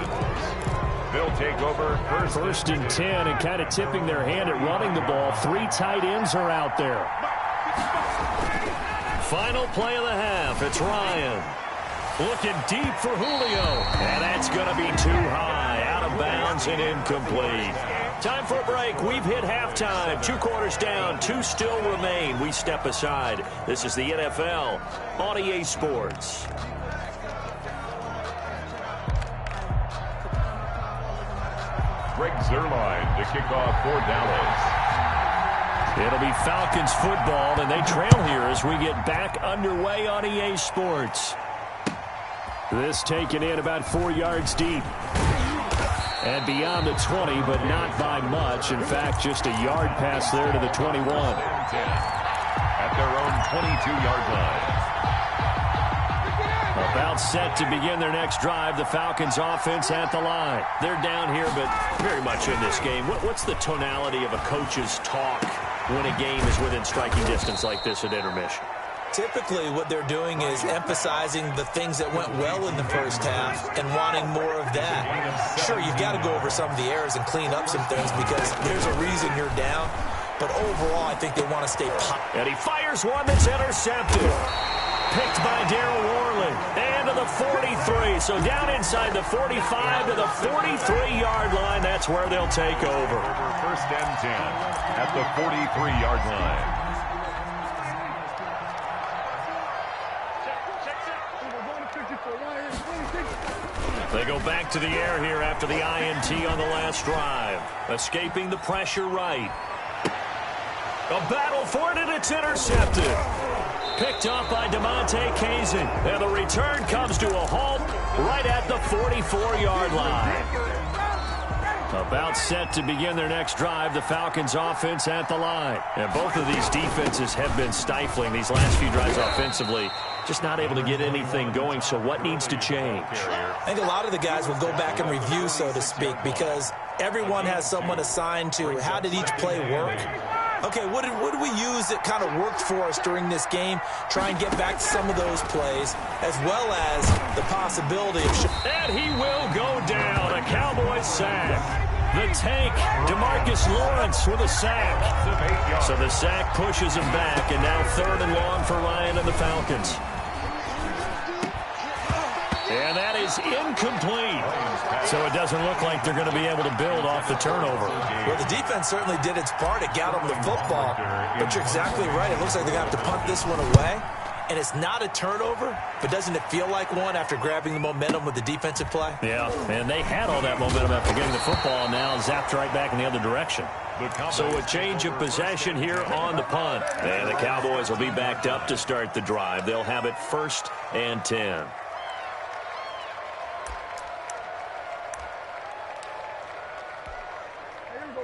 C: They'll take over
B: 1st and 10 and kind of tipping their hand at running the ball. 3 tight ends are out there. Final play of the half. It's Ryan. Looking deep for Julio. And that's going to be too high. Out of bounds and incomplete. Time for a break. We've hit halftime. 2 quarters down. 2 still remain. We step aside. This is the NFL on EA Sports.
C: Greg Zuerlein to kick off for Dallas.
B: It'll be Falcons football, and they trail here as we get back underway on EA Sports. This taken in about 4 yards deep. And beyond the 20, but not by much. In fact, just a yard pass there to the 21. At
C: their own 22-yard line.
B: About set to begin their next drive, the Falcons offense at the line. They're down here, but very much in this game. What's the tonality of a coach's talk when a game is within striking distance like this at intermission?
D: Typically, what they're doing is emphasizing the things that went well in the first half and wanting more of that. Sure, you've got to go over some of the errors and clean up some things because there's a reason you're down. But overall, I think they want to stay positive.
B: And he fires one that's intercepted. Picked by Darryl Worley. And to the 43. So down inside the 45 to the 43-yard line. That's where they'll take over.
C: First and 10 at the 43-yard line.
B: They go back to the air here after the INT on the last drive. Escaping the pressure right. A battle for it, and it's intercepted. Picked up by DeMonte Casey. And the return comes to a halt right at the 44-yard line. About set to begin their next drive, the Falcons offense at the line. And both of these defenses have been stifling these last few drives offensively. Just not able to get anything going, so what needs to change?
D: I think a lot of the guys will go back and review, so to speak, because everyone has someone assigned to how did each play work. Okay, what did we use that kind of worked for us during this game? Try and get back to some of those plays, as well as the possibility of...
B: And he will go down. A Cowboys sack. The tank, DeMarcus Lawrence with a sack. So the sack pushes him back, and now 3rd and long for Ryan and the Falcons. And that is incomplete. So it doesn't look like they're going to be able to build off the turnover.
D: Well, the defense certainly did its part. It got them the football. But you're exactly right. It looks like they're going to have to punt this one away. And it's not a turnover, but doesn't it feel like one after grabbing the momentum with the defensive play?
B: Yeah, and they had all that momentum after getting the football, and now zapped right back in the other direction. So a change of possession here on the punt. And the Cowboys will be backed up to start the drive. They'll have it 1st and 10.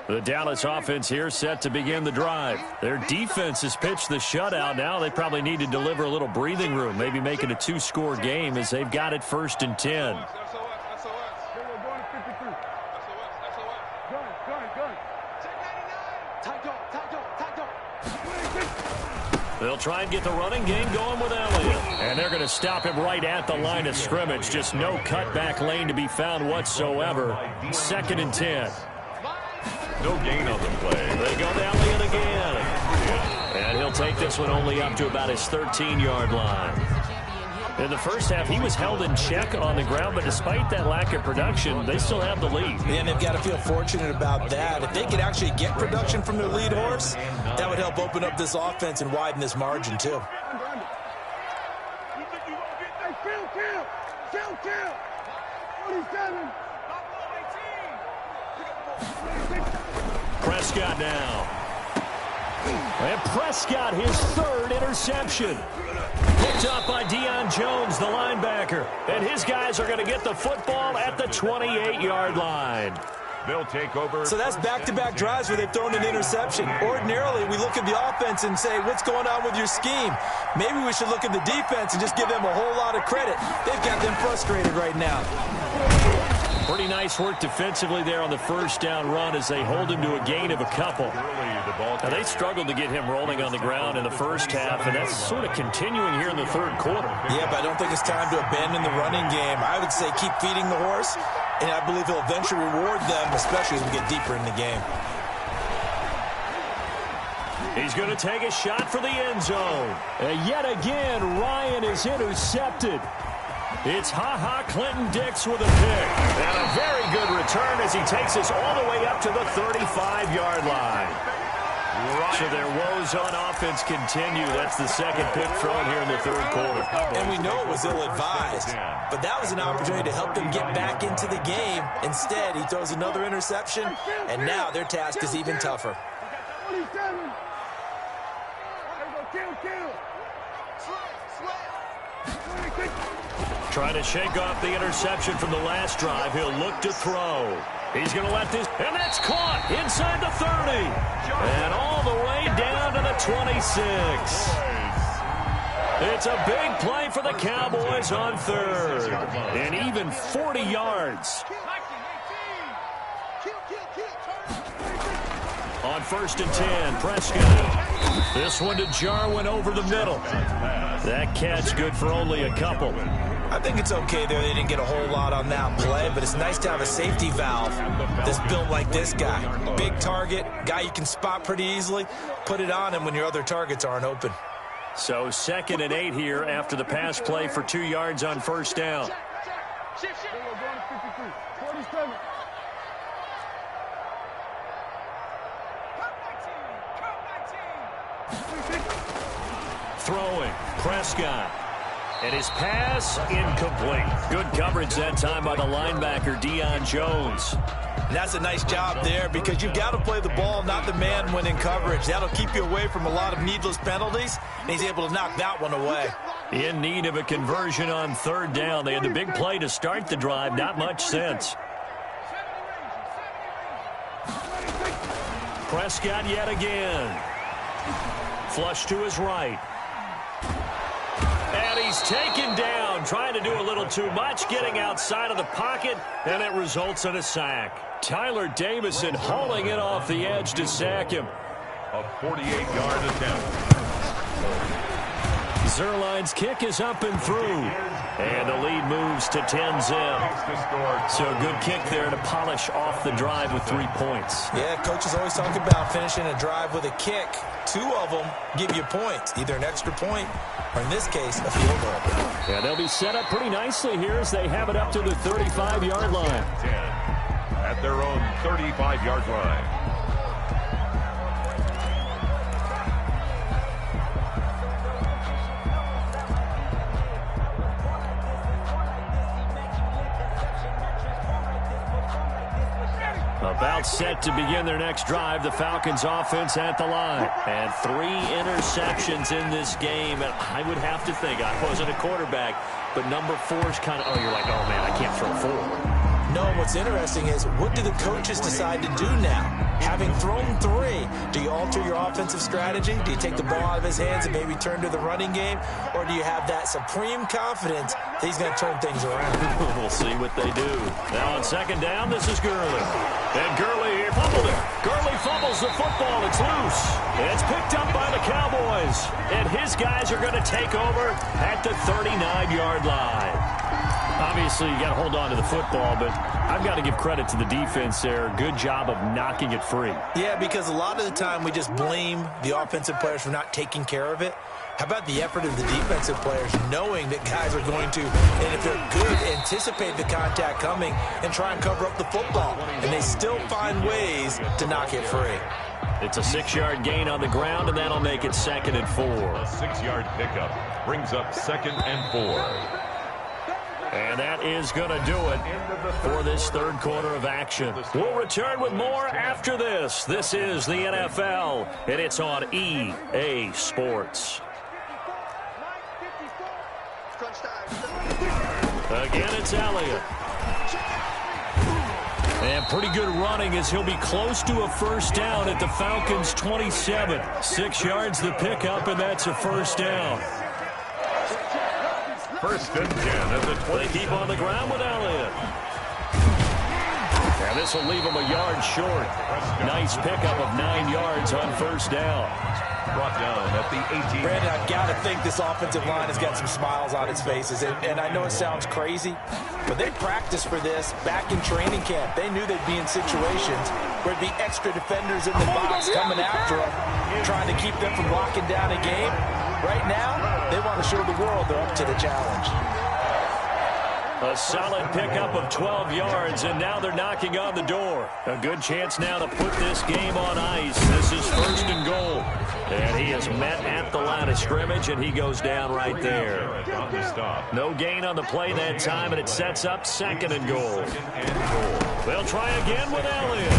B: The Dallas offense here set to begin the drive. Their defense has pitched the shutout. Now they probably need to deliver a little breathing room, maybe make it a 2-score game as they've got it 1st and 10. They'll try and get the running game going with Elliott. And they're going to stop him right at the line of scrimmage. Just no cutback lane to be found whatsoever. 2nd and 10.
C: No gain on the play.
B: They go to Elliott again. And he'll take this one only up to about his 13-yard line. In the first half, he was held in check on the ground, but despite that lack of production, they still have the lead.
D: And they've got to feel fortunate about that. If they could actually get production from their lead horse, that would help open up this offense and widen this margin, too.
B: Prescott now. And Prescott, his 3rd interception. Picked up by Deion Jones, the linebacker. And his guys are going to get the football at the 28-yard line.
C: They'll take over.
D: So that's back-to-back drives where they've thrown an interception. Ordinarily, we look at the offense and say, what's going on with your scheme? Maybe we should look at the defense and just give them a whole lot of credit. They've got them frustrated right now.
B: Pretty nice work defensively there on the 1st down run as they hold him to a gain of a couple. Now, they struggled to get him rolling on the ground in the first half, and that's sort of continuing here in the 3rd quarter.
D: Yeah, but I don't think it's time to abandon the running game. I would say keep feeding the horse, and I believe he'll eventually reward them, especially as we get deeper in the game.
B: He's going to take a shot for the end zone. And yet again, Ryan is intercepted. It's Ha-Ha Clinton-Dix with a pick. And a very good return as he takes us all the way up to the 35-yard line. So their woes on offense continue. That's the 2nd pick thrown here in the 3rd quarter.
D: And we know it was ill-advised, but that was an opportunity to help them get back into the game. Instead, he throws another interception, and now their task is even tougher.
B: Trying to shake off the interception from the last drive. He'll look to throw. He's going to let this, and that's caught inside the 30. And all the way down to the 26. It's a big play for the Cowboys on third. And even 40 yards. On 1st and 10, Prescott. This one to Jarwin over the middle. That catch good for only a couple.
D: I think it's okay there. They didn't get a whole lot on that play, but it's nice to have a safety valve that's built like this guy. Big target, guy you can spot pretty easily. Put it on him when your other targets aren't open.
B: So 2nd and 8 here after the pass play for 2 yards on 1st down. Throwing, Prescott. And his pass incomplete. Good coverage that time by the linebacker, Deion Jones.
D: And that's a nice job there because you've got to play the ball, not the man when in coverage. That'll keep you away from a lot of needless penalties, and he's able to knock that one away.
B: In need of a conversion on 3rd down. They had the big play to start the drive. Not much sense. Prescott yet again. Flush to his right. And he's taken down, trying to do a little too much, getting outside of the pocket, and it results in a sack. Tyler Davison hauling it off the edge to sack him.
C: A 48-yard attempt.
B: Zerline's kick is up and through. And the lead moves to 10-zip. So a good kick there to polish off the drive with 3 points.
D: Yeah, coaches always talk about finishing a drive with a kick. 2 of them give you points, either an extra point or, in this case, a field goal.
B: Yeah, they'll be set up pretty nicely here as they have it up to the 35-yard line.
C: 10 at their own 35-yard line.
B: About set to begin their next drive. The Falcons offense at the line. And 3 interceptions in this game. And I would have to think, I wasn't a quarterback, but number 4's kind of, you're like, oh, man, I can't throw 4.
D: No, what's interesting is what do the coaches decide to do now? Having thrown 3, do you alter your offensive strategy? Do you take the ball out of his hands and maybe turn to the running game? Or do you have that supreme confidence that he's going to turn things around?
B: We'll see what they do. Now on 2nd down, this is Gurley. And Gurley fumbled it. Gurley fumbles the football. It's loose. It's picked up by the Cowboys. And his guys are going to take over at the 39-yard line. Obviously, you got to hold on to the football, but I've got to give credit to the defense there. Good job of knocking it free.
D: Yeah, because a lot of the time we just blame the offensive players for not taking care of it. How about the effort of the defensive players knowing that guys are going to, and if they're good, anticipate the contact coming and try and cover up the football. And they still find ways to knock it free.
B: It's a 6-yard gain on the ground, and that'll make it 2nd and 4.
C: A 6-yard pickup brings up 2nd and 4.
B: And that is going to do it for this 3rd quarter of action. We'll return with more after this. This is the NFL, and it's on EA Sports. Again, it's Elliott. And pretty good running as he'll be close to a 1st down at the Falcons' 27. 6 yards the pickup, and that's a 1st down.
C: 1st and 10 at the 20.
B: They keep on the ground with Elliott. And this will leave him a yard short. Nice pickup of 9 yards on 1st down.
C: Brought down at the 18.
D: Brandon, I've got to think this offensive line has got some smiles on its faces. And I know it sounds crazy, but they practiced for this back in training camp. They knew they'd be in situations where there'd be extra defenders in the box coming after them, trying to keep them from locking down a game. Right now, they want to show the world they're up to the challenge.
B: A solid pickup of 12 yards, and now they're knocking on the door. A good chance now to put this game on ice. This is 1st and goal. And he is met at the line of scrimmage, and he goes down right there. No gain on the play that time, and it sets up 2nd and goal. They'll try again with Elliott.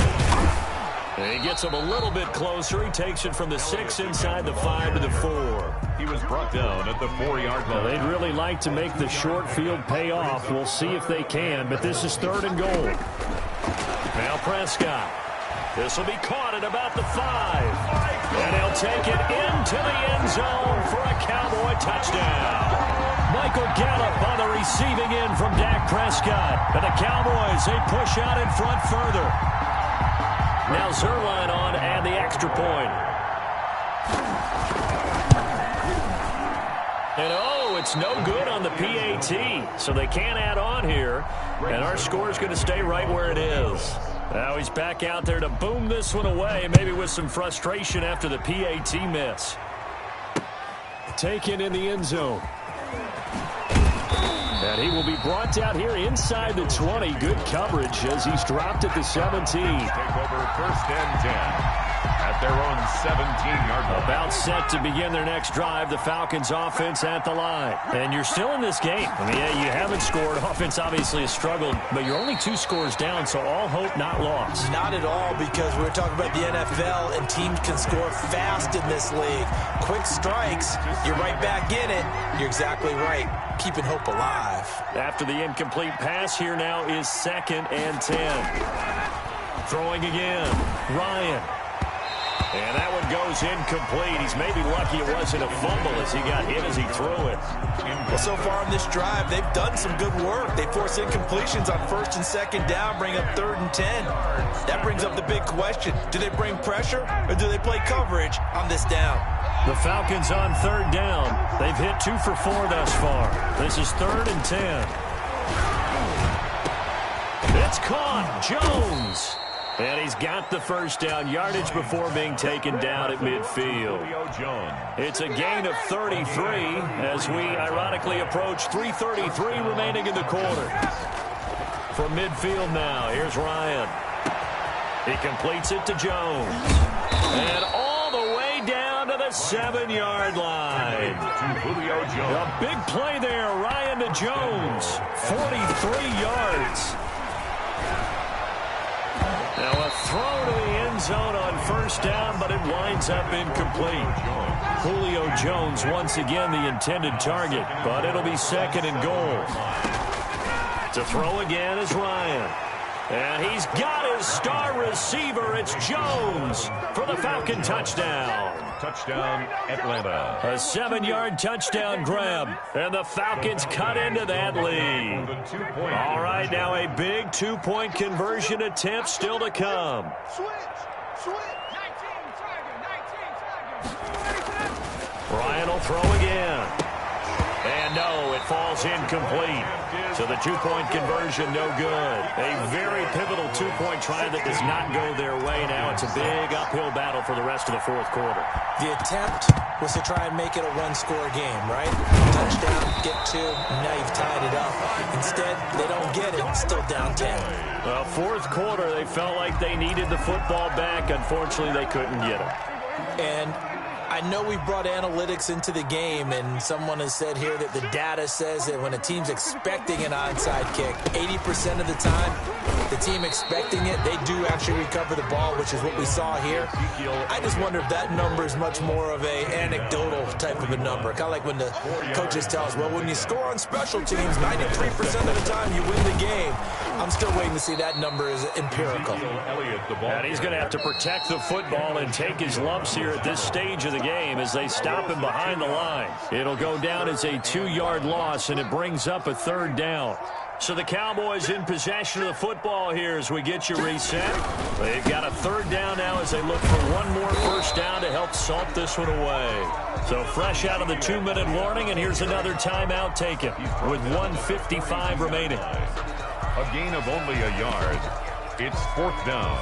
B: And he gets him a little bit closer. He takes it from the 6 inside the 5 to the 4.
C: He was brought down at the 4-yard line.
B: They'd really like to make the short field pay off. We'll see if they can, but this is 3rd and goal. Now Prescott. This will be caught at about the 5. And he'll take it into the end zone for a Cowboy touchdown. Michael Gallup on the receiving end from Dak Prescott. And the Cowboys, they push out in front further. Now Zerline on and the extra point. And oh, it's no good on the PAT. So they can't add on here. And our score is going to stay right where it is. Now he's back out there to boom this one away, maybe with some frustration after the PAT miss. Taken in the end zone. And he will be brought out here inside the 20. Good coverage as he's dropped at the 17.
C: Take over first and 10. At their own 17-yard line.
B: About set to begin their next drive. The Falcons offense at the line. And you're still in this game. I mean, yeah, you haven't scored. Offense obviously has struggled, but you're only 2 scores down, so all hope not lost.
D: Not at all, because we're talking about the NFL, and teams can score fast in this league. Quick strikes, you're right back in it. You're exactly right. Keeping hope alive.
B: After the incomplete pass, here now is 2nd and 10. Throwing again. Ryan. And that one goes incomplete. He's maybe lucky it wasn't a fumble as he got hit as he threw it.
D: Well, so far on this drive, they've done some good work. They force incompletions on 1st and 2nd down, bring up 3rd and 10. That brings up the big question. Do they bring pressure or do they play coverage on this down?
B: The Falcons on 3rd down. They've hit 2 for 4 thus far. This is 3rd and 10. It's caught. Jones. And he's got the first down, yardage before being taken down at midfield. It's a gain of 33 as we ironically approach 3:33 remaining in the quarter. From midfield now, here's Ryan. He completes it to Jones. And all the way down to the 7-yard line. A big play there, Ryan to Jones. 43 yards. Now a throw to the end zone on 1st down, but it winds up incomplete. Julio Jones once again the intended target, but it'll be 2nd and goal. To throw again is Ryan. And he's got his star receiver. It's Jones for the Falcon touchdown.
C: Touchdown, Atlanta.
B: A 7-yard touchdown grab. And the Falcons cut into that lead. All right, now a big 2-point conversion attempt still to come. Ryan will throw again. And no, it falls incomplete. So the 2-point conversion, no good. A very pivotal 2-point try that does not go their way. Now it's a big uphill battle for the rest of the 4th quarter.
D: The attempt was to try and make it a 1-score game, right? Touchdown, get 2, and now you've tied it up. Instead, they don't get it. Still down 10.
B: Well, 4th quarter, they felt like they needed the football back. Unfortunately, they couldn't get it.
D: And I know we've brought analytics into the game, and someone has said here that the data says that when a team's expecting an onside kick, 80% of the time, the team expecting it, they do actually recover the ball, which is what we saw here. I just wonder if that number is much more of a anecdotal type of a number. Kind of like when the coaches tell us, well, when you score on special teams, 93% of the time you win the game. I'm still waiting to see that number is empirical.
B: And he's going to have to protect the football and take his lumps here at this stage of the game as they stop him behind the line. It'll go down as a 2-yard loss, and it brings up a 3rd down. So the Cowboys in possession of the football here as we get you reset. They've got a 3rd down now as they look for one more 1st down to help salt this one away. So fresh out of the 2-minute warning, and here's another timeout taken with 1:55 remaining.
C: A gain of only a yard. It's 4th down.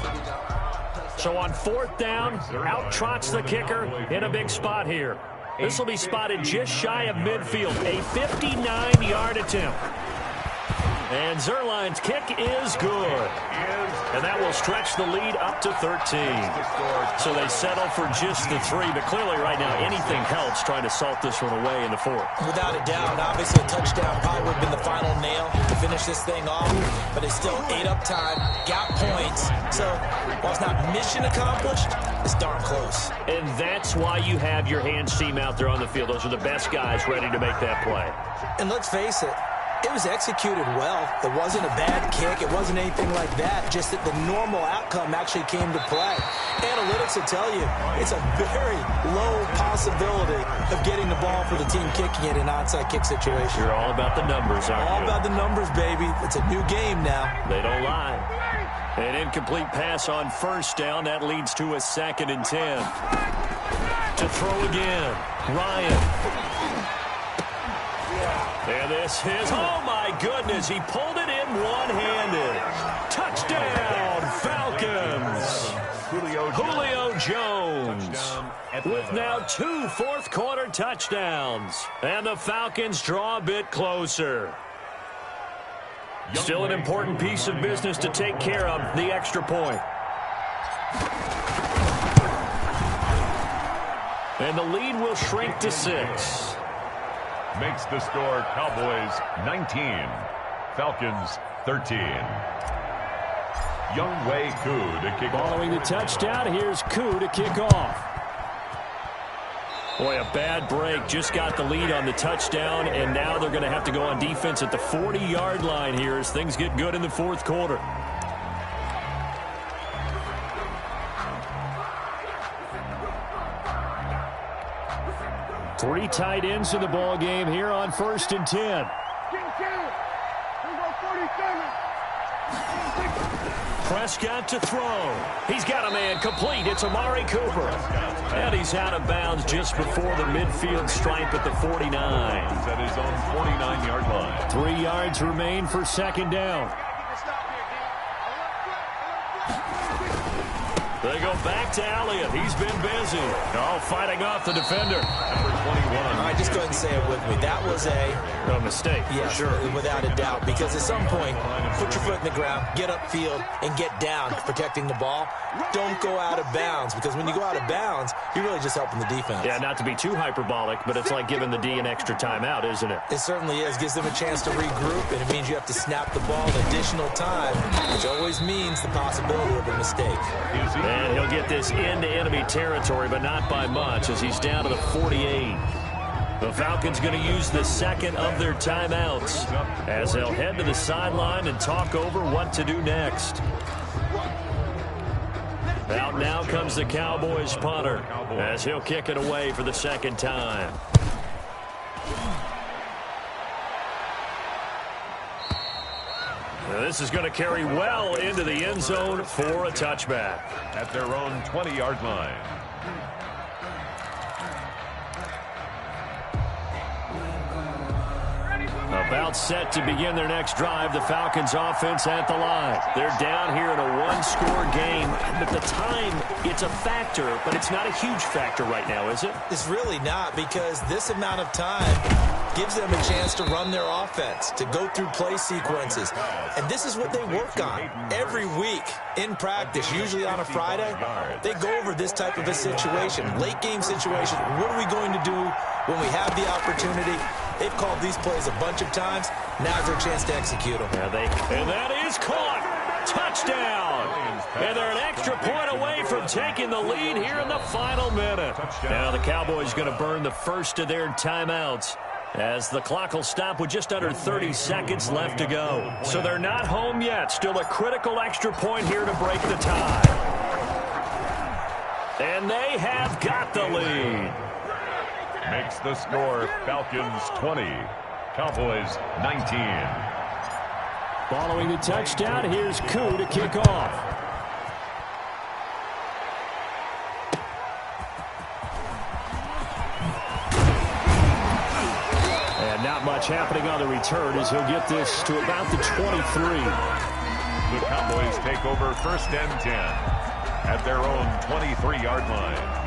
B: So on 4th down, out trots the kicker in a big spot here. This will be spotted just shy of midfield. A 59-yard attempt. And Zerline's kick is good. And that will stretch the lead up to 13. So they settle for just the 3. But clearly right now, anything helps trying to salt this one away in the 4th.
D: Without a doubt, obviously a touchdown probably would have been the final nail to finish this thing off. But it's still ate up time, got points. So while it's not mission accomplished, it's darn close.
B: And that's why you have your hands team out there on the field. Those are the best guys ready to make that play.
D: And let's face it, It was executed well. It wasn't a bad kick. It wasn't anything like that. Just that the normal outcome actually came to play. Analytics will tell you it's a very low possibility of getting the ball for the team kicking it in an onside kick situation.
B: You're all about the numbers, aren't you?
D: All about the numbers, baby. It's a new game now.
B: They don't lie. An incomplete pass on first down. That leads to a 2nd and 10. To throw again. Ryan. And this is, oh my goodness, he pulled it in one-handed. Touchdown, Falcons. Julio Jones with now 2 fourth-quarter touchdowns. And the Falcons draw a bit closer. Still an important piece of business to take care of, the extra point. And the lead will shrink to 6.
C: Makes the score Cowboys 19, Falcons 13. Younghoe Koo to kick off.
B: Following the touchdown, here's Koo to kick off. Boy, a bad break. Just got the lead on the touchdown, and now they're going to have to go on defense at the 40-yard line here as things get good in the fourth quarter. Three tight ends in the ball game here on 1st and 10. Prescott to throw. He's got a man complete. It's Amari Cooper. And he's out of bounds just before the midfield stripe at the 49.
C: He's at his own 49-yard line.
B: 3 yards remain for 2nd down. They go back to Elliott. He's been busy. Oh, fighting off the defender.
C: Number 21.
D: All right, just go ahead and say it with me. That was a
B: mistake.
D: Yeah,
B: for sure.
D: Without a doubt. Because at some point, put your foot in the ground, get upfield, and get down protecting the ball. Don't go out of bounds, because when you go out of bounds, you're really just helping the defense.
B: Yeah, not to be too hyperbolic, but it's like giving the D an extra timeout, isn't it?
D: It certainly is. Gives them a chance to regroup, and it means you have to snap the ball an additional time, which always means the possibility of a mistake.
B: And he'll get this into enemy territory, but not by much, as he's down to the 48. The Falcons going to use the second of their timeouts as they'll head to the sideline and talk over what to do next. Out now comes the Cowboys punter as he'll kick it away for the second time. Now this is going to carry well into the end zone for a touchback.
C: At their own 20-yard line.
B: About set to begin their next drive, the Falcons offense at the line. They're down here in a one-score game. At the time, it's a factor, but it's not a huge factor right now, is it?
D: It's really not, because this amount of time gives them a chance to run their offense, to go through play sequences. And this is what they work on every week in practice, usually on a Friday. They go over this type of a situation, late-game situation. What are we going to do when we have the opportunity? They've called these plays a bunch of times. Now's their chance to execute them.
B: And that is caught. Touchdown. And they're an extra point away from taking the lead here in the final minute. Now the Cowboys going to burn the first of their timeouts, as the clock will stop with just under 30 seconds left to go. So they're not home yet. Still a critical extra point here to break the tie. And they have got the lead.
C: Makes the score Falcons 20, Cowboys 19.
B: Following the touchdown, here's Koo to kick off. And not much happening on the return as he'll get this to about the 23.
C: The Cowboys take over 1st and 10 at their own 23-yard line.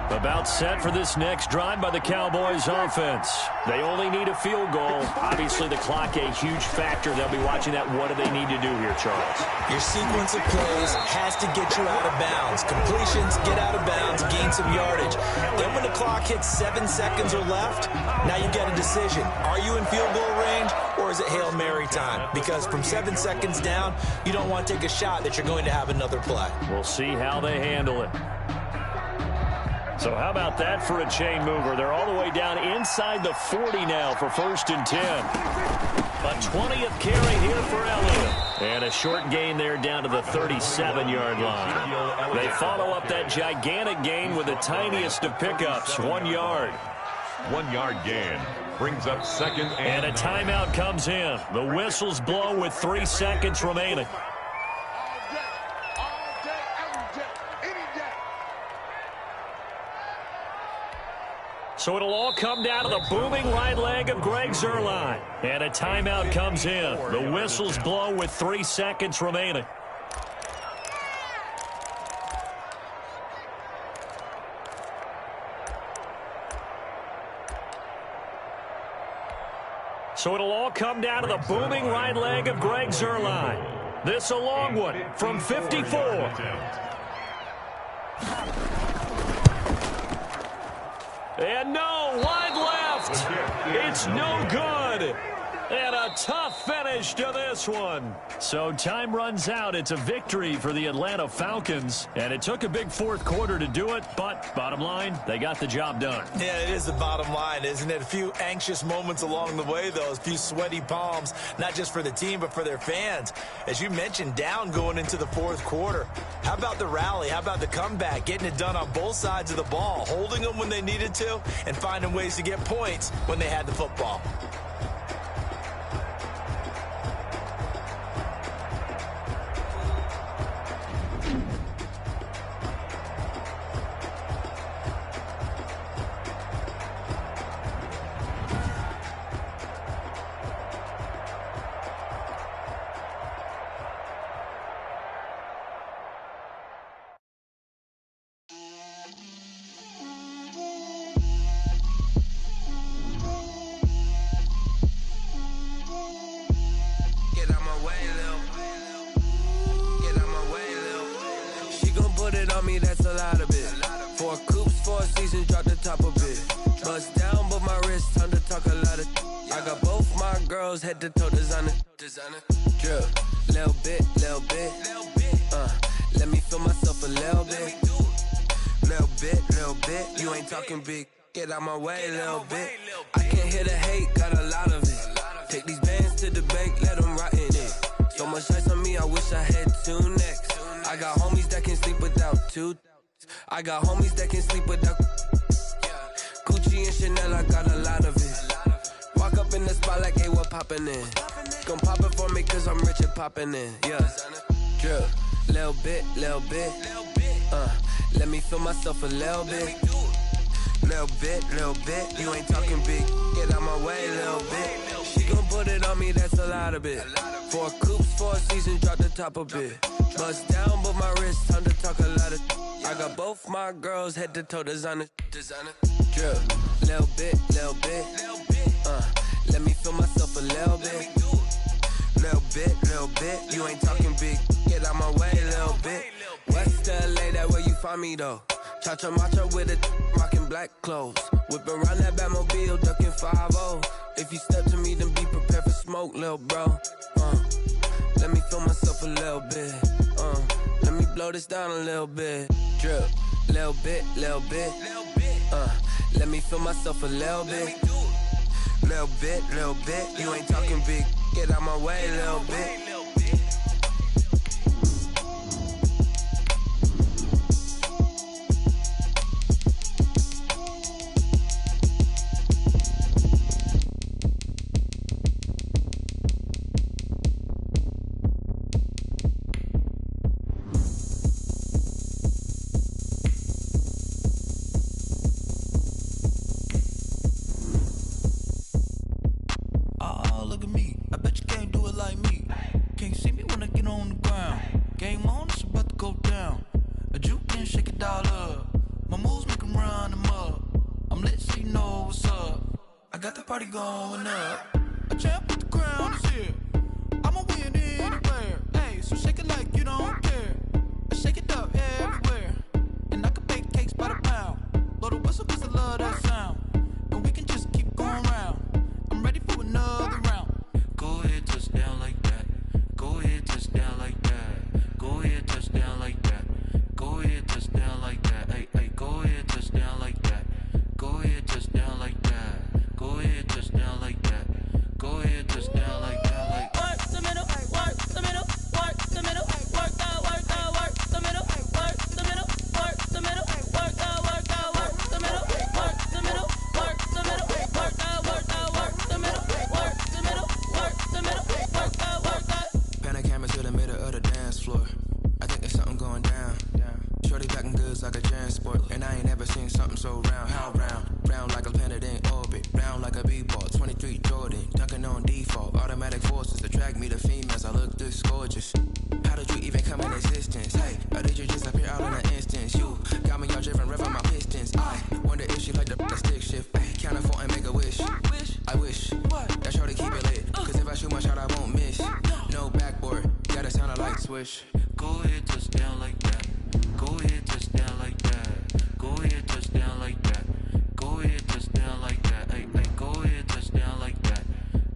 B: About set for this next drive by the Cowboys offense. They only need a field goal. Obviously, the clock a huge factor. They'll be watching that. What do they need to do here, Charles?
D: Your sequence of plays has to get you out of bounds. Completions, get out of bounds, gain some yardage. Then when the clock hits 7 seconds or left, now you get a decision. Are you in field goal range, or is it Hail Mary time? Because from 7 seconds down, you don't want to take a shot that you're going to have another play.
B: We'll see how they handle it. So how about that for a chain mover? They're all the way down inside the 40 now for 1st and 10. A 20th carry here for Elliott. And a short gain there down to the 37-yard line. They follow up that gigantic gain with the tiniest of pickups, 1 yard.
C: 1 yard gain brings up 2nd
B: and a timeout comes in. The whistles blow with 3 seconds remaining. So it'll all come down to the booming right leg of Greg Zuerlein. And a timeout comes in. The whistles blow with 3 seconds remaining. So it'll all come down to the booming right leg of Greg Zuerlein. This a long one from 54. And no, wide left. It's no good. And a tough finish to this one. So time runs out. It's a victory for the Atlanta Falcons. And it took a big 4th quarter to do it. But bottom line, they got the job done.
D: Yeah, it is the bottom line, isn't it? A few anxious moments along the way, though. A few sweaty palms, not just for the team, but for their fans. As you mentioned, down going into the 4th quarter. How about the rally? How about the comeback? Getting it done on both sides of the ball. Holding them when they needed to and finding ways to get points when they had the football.
A: That's a lot of it. 4 coops, 4 seasons, drop the top of it. Bust down, but my wrist, time to talk a lot of. I got both my girls head to toe designer. Drip, little bit. Let me feel myself a little bit. Little bit. You ain't talking big. Get out my way, little bit. I can't hear the hate, got a lot of it. Take these bands to the bank, let them rot in it. So much ice on me, I wish I had 2 necks. I got homies that can sleep without 2. I got homies that can sleep without Gucci and Chanel, I got a lot of it. Walk up in the spot like, hey, what poppin' in? Gon' pop it for me cause I'm rich and poppin' in. Yeah, drip, little bit. Let me feel myself a little bit. Little bit. You ain't talking big. Get out my way, little bit. She gon' put it on me, that's a lot of it. 4 coops, 4 seasons, drop the top a bit. Bust down, but my wrist, time to talk a lot of. I got both my girls head to toe designer. Drip, little bit. Let me feel myself a little bit. Little bit. You ain't talking big. Get out my way, little bit. West LA, that where you find me though. Cha-cha matcha with it, rocking black clothes. Whip around that Batmobile, ducking 5-0. If you step to me, then be prepared for smoke, little bro. Let me feel myself a little bit. Let me blow this down a little bit. Drip, little bit. Let me feel myself a little bit. Little bit. You ain't talking big. Get out my way, little bit.
H: Touchdown like that. Go ahead, touchdown like that. Hey, go ahead, touchdown And I ain't never seen something so round. How round? Round like a planet in orbit. Round like a b-ball. 23 Jordan. Dunking on default. Automatic forces attract me to females. I look this gorgeous. How did you even come in existence? Hey, or did you just appear out in an instance? You got me all driven, revving my pistons. I wonder if she like the stick shift. Ay, count a 4 and make a wish. I wish that shorty keep it lit. Cause if I shoot my shot, I won't miss. No backboard, gotta sound a light switch. Go ahead, touch down like that. Go ahead, touch down like that. Go ahead, touch down like that. Go ahead, touch down like that. Ay, ay, go ahead, touch down like that.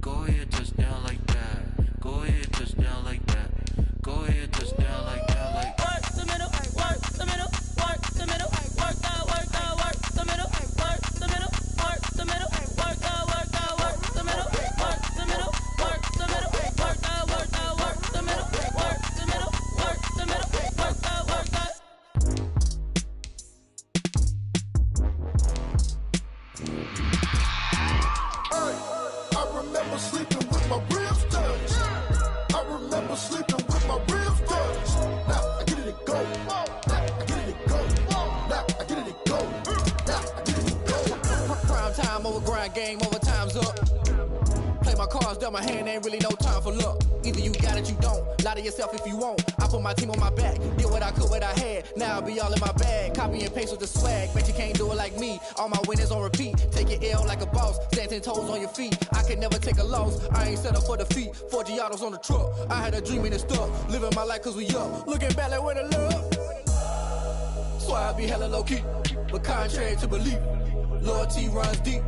H: Go ahead, touch down like that. Go ahead, touch down like that. Go ahead, touch down like that. Like work the middle, work the middle, work the middle, work that, work that, work the middle, work the middle, work the middle, work that, work that, work the middle, work the middle, work the middle, work that, work that, work the middle, work the middle, work the middle, work that, work that.
I: I remember sleeping with my ribs touched. I remember sleeping with my ribs touched. Now I get it and go. Now I get it and go. Now I get it and go. Now I get it and go.
J: Prime time over grind game, overtime's up. Play my cards, dealt my hand, ain't really no time for luck. Either you got it, you don't. Lie to yourself if you won't. I put my team on my back, did what I could, what I had. Now I'll be all in my bag. Copy and paste with the swag. Bet you can't do it like me. All my winners on repeat. Take your L like a boss. Stand 10 toes on your feet. I can never take a loss. I ain't set up for defeat. 4 Giottos on the truck. I had a dream and it stuck. Living my life cause we up. Looking back like where the love. So I be hella low key. But contrary to belief, loyalty runs deep.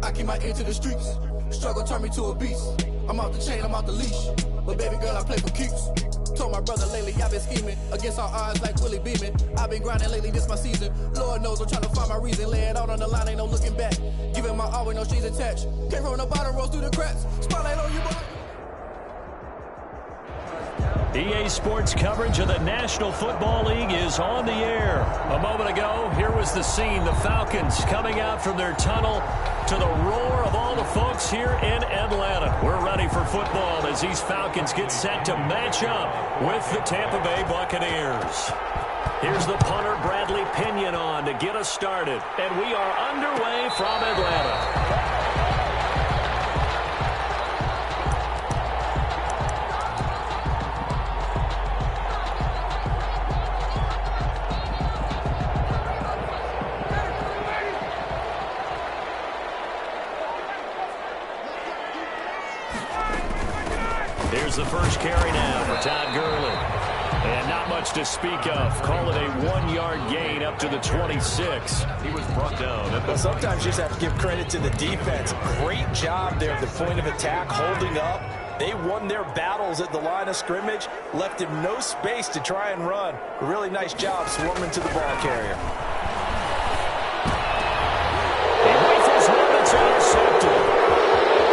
J: I keep my ear to the streets. Struggle turned me to a beast. I'm off the chain, I'm off the leash. But baby girl, I play for keeps. Told my brother lately, I've been scheming against all odds like Willie Beeman. I've been grinding lately, this my season. Lord knows I'm trying to find my reason. Lay it out on the line, ain't no looking back. Giving my all with no strings attached. Came from the bottom, rose through the cracks. Spotlight on you, boy.
B: EA Sports coverage of the National Football League is on the air. A moment ago, here was the scene. The Falcons coming out from their tunnel to the roar of all the folks here in Atlanta. We're ready for football as these Falcons get set to match up with the Tampa Bay Buccaneers. Here's the punter, Bradley Pinion, on to get us started. And we are underway from Atlanta. Here's the first carry now for Todd Gurley. And not much to speak of. Call it a 1-yard gain up to the 26.
C: He was brought down.
G: Well, sometimes you just have to give credit to the defense. Great job there at the point of attack, holding up. They won their battles at the line of scrimmage, left him no space to try and run. A really nice job swarming to the ball carrier.
B: He rifles one that's intercepted.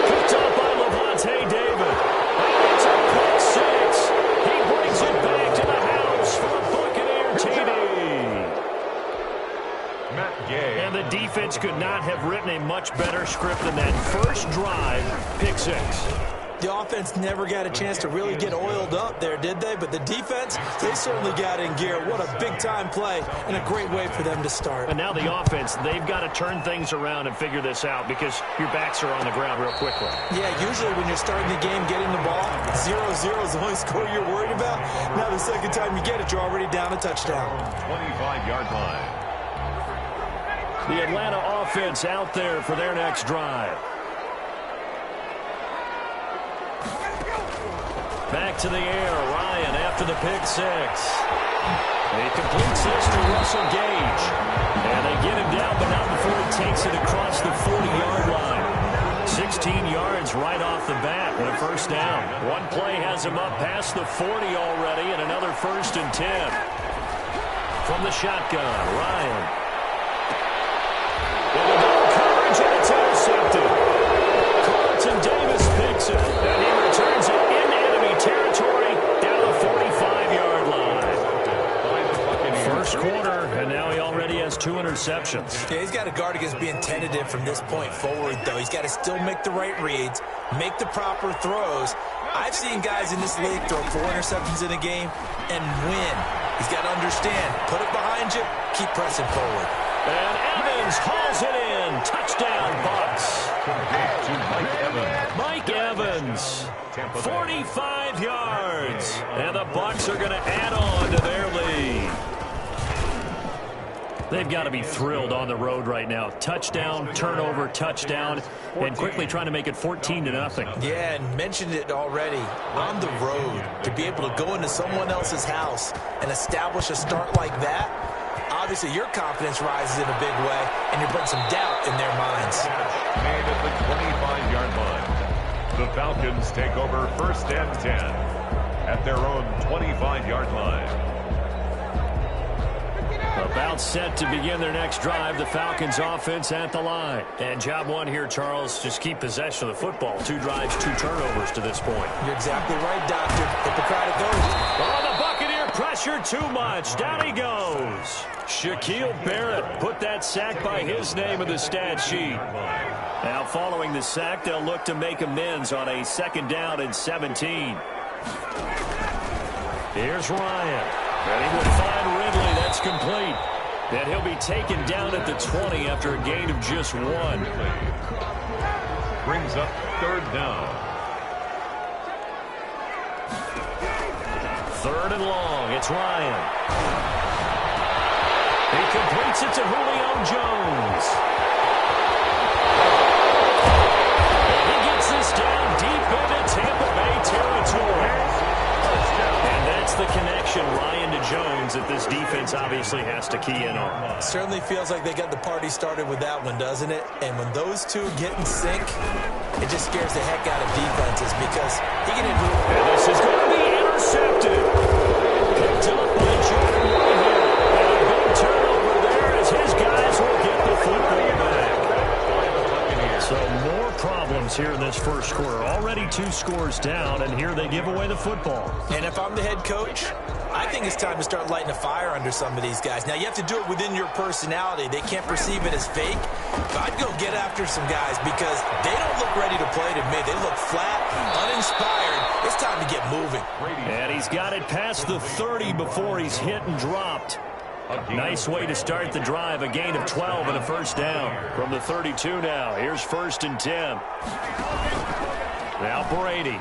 B: Picked up by Levante David. And it's a pick six. He brings it back to the house for a Buccaneer TD.
C: Matt Gay.
B: And the defense could not have written a much better script than that first drive, pick six.
G: The offense never got a chance to really get oiled up there, did they? But the defense, they certainly got in gear. What a big-time play and a great way for them to start.
B: And now the offense, they've got to turn things around and figure this out because your backs are on the ground real quickly.
G: Yeah, usually when you're starting the game, getting the ball, 0-0 is the only score you're worried about. Now the second time you get it, you're already down a touchdown.
C: 25-yard line.
B: The Atlanta offense out there for their next drive. Back to the air, Ryan after the pick six. He completes this to Russell Gage. And they get him down, but not before he takes it across the 40-yard line. 16 yards right off the bat with a first down. One play has him up past the 40 already, and another 1st and 10. From the shotgun, Ryan. With a ball coverage, and it's intercepted. Carlton Davis picks it, and he returns it into enemy territory down the 45-yard line. First quarter, and now he already has 2 interceptions.
D: Yeah, he's got to guard against being tentative from this point forward, though. He's got to still make the right reads, make the proper throws. I've seen guys in this league throw 4 interceptions in a game and win. He's got to understand, put it behind you, keep pressing forward.
B: And Evans hauls it in. Touchdown, Bucs. Mike Evans, 45 yards. And the Bucs are going to add on to their lead. They've got to be thrilled on the road right now. Touchdown, turnover, touchdown, and quickly trying to make it 14-0.
D: Yeah, and mentioned it already. On the road, to be able to go into someone else's house and establish a start like that, obviously your confidence rises in a big way, and you bring some doubt in their minds.
C: Made at the 25-yard line. The Falcons take over 1st and 10 at their own 25-yard line.
B: About set to begin their next drive, the Falcons offense at the line. And job one here, Charles, just keep possession of the football. 2 drives, 2 turnovers to this point.
D: You're exactly right, Doctor. Hippocratic oath.
B: Oh, the Buccaneer pressure too much. Down he goes. Shaquille Barrett put that sack by his name in the stat sheet. Now following the sack, they'll look to make amends on a 2nd down and 17. Here's Ryan. And he will find Ridley. That's complete. And he'll be taken down at the 20 after a gain of just 1.
C: Brings up 3rd down.
B: 3rd and long. It's Ryan. He completes it to Julio Jones. And he gets this down deep into Tampa Bay territory. And that's the connection, Ryan to Jones, that this defense obviously has to key in on.
D: Certainly feels like they got the party started with that one, doesn't it? And when those two get in sync, it just scares the heck out of defenses because he can do it.
B: And this is going to be intercepted. Picked up by Jordan Whitehead. And a big turnover there as his guys will get the football back. So more problems here in this first quarter. Already 2 scores down, and here they give away the football.
D: And if I'm the head coach, I think it's time to start lighting a fire under some of these guys. Now, you have to do it within your personality. They can't perceive it as fake. But I'd go get after some guys because they don't look ready to play to me. They look flat, uninspired. It's time to get moving.
B: And he's got it past the 30 before he's hit and dropped. Nice way to start the drive. A gain of 12 and a 1st down from the 32 now. Here's 1st and 10. Now Brady.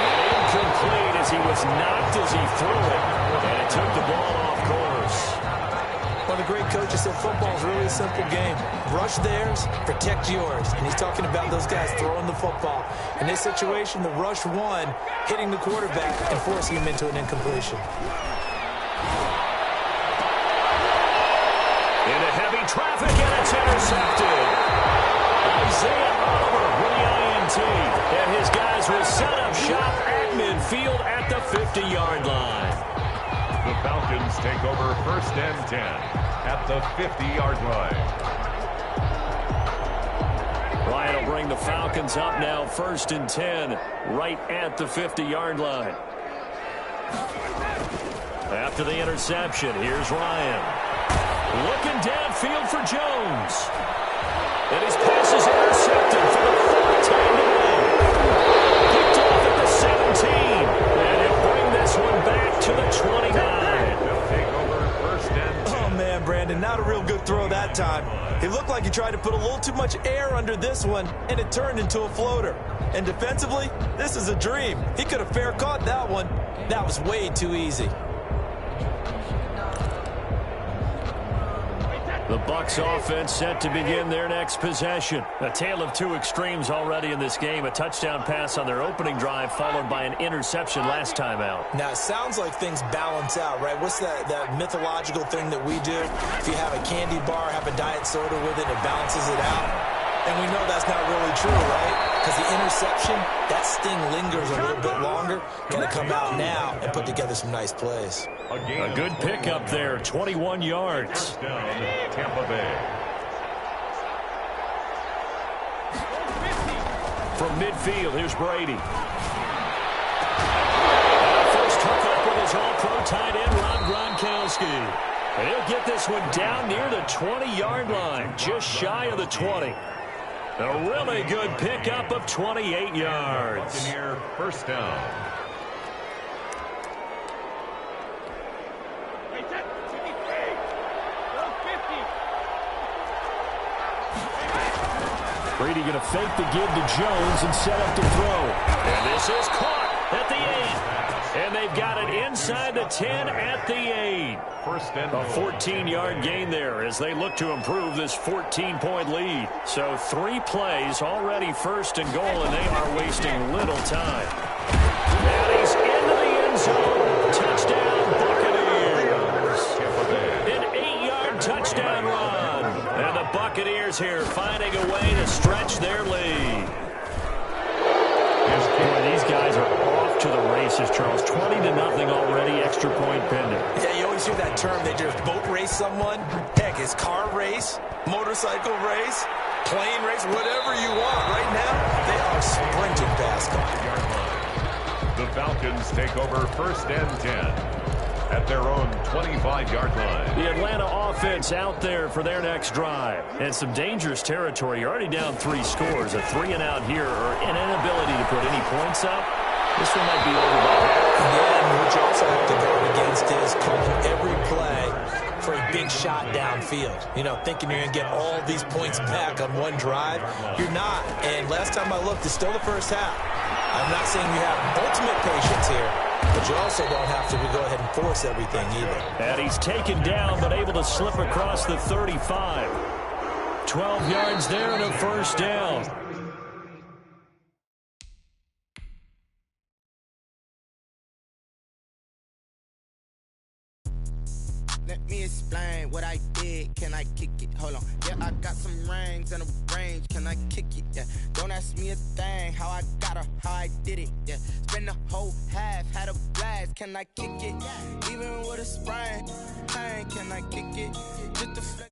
B: And incomplete as he was knocked as he threw it. And it took the ball off course.
D: One of the great coaches said football is really a simple game. Rush theirs, protect yours. And he's talking about those guys throwing the football. In this situation, the rush one, hitting the quarterback and forcing him into an incompletion.
B: Into heavy traffic, and it's intercepted. Isaiah Oliver with the INT. And his guys will set up shop at midfield at the 50-yard line.
C: The Falcons take over 1st and 10 at the 50-yard line.
B: Ryan will bring the Falcons up now 1st and 10 right at the 50-yard line. After the interception, here's Ryan. Looking downfield for Jones. And his pass is intercepted for the 4th time today. Picked off at the 17. And he'll bring this one back to the 29.
C: They'll take over 1st and 10.
D: Oh, man, Brandon, not a real good throw that time. It looked like he tried to put a little too much air under this one, and it turned into a floater. And defensively, this is a dream. He could have fair caught that one. That was way too easy.
B: The Bucs offense set to begin their next possession. A tale of 2 extremes already in this game. A touchdown pass on their opening drive followed by an interception last time out.
D: Now, it sounds like things balance out, right? What's that mythological thing that we do? If you have a candy bar, have a diet soda with it, it balances it out. And we know that's not really true, right? Because the interception, that sting lingers a little bit longer. Got to come out now and put together some nice plays.
B: A good pickup there, 21 yards.
C: Down Tampa Bay.
B: From midfield, here's Brady. First hookup with his all-pro tight end, Rob Gronkowski. And he'll get this one down near the 20-yard line, just shy of the 20. A really good pickup of 28 yards.
C: Buccaneer 1st down.
B: Brady going to fake the give to Jones and set up to throw. And this is caught at the 8. And they've got it inside the 10 at the 8. A 14-yard gain there as they look to improve this 14-point lead. So 3 plays already first and goal, and they are wasting little time. And he's into the end zone. Touchdown, Buccaneers. An 8-yard touchdown run. And the Buccaneers here finding a way to stretch their lead. Boy, these guys are off to the races, Charles. 20-0 already, extra point pending.
D: Yeah, you always hear that term. They just boat race someone. Heck, it's car race, motorcycle race, plane race, whatever you want. Right now, they are sprinting past them.
C: The Falcons take over first and 10 at their own 25-yard line.
B: The Atlanta offense out there for their next drive. And some dangerous territory. You're already down 3 scores. A 3-and-out here or an inability to put any points up. This one might be over by half.
D: Yeah, what you also have to guard against is calling every play for a big shot downfield. You know, thinking you're going to get all these points back on one drive. You're not. And last time I looked, it's still the first half. I'm not saying you have ultimate patience here, but you also don't have to go ahead and force everything either.
B: And he's taken down, but able to slip across the 35. 12 yards there and a first down.
K: Let me explain what I did. Can I kick it? Hold on. Yeah, I got some rings and a range. Can I kick it? Yeah. Don't ask me a thing. How I got her, how I did it. Yeah. Spend the whole half, had a blast. Can I kick it? Even with a sprain, can I kick it? Just a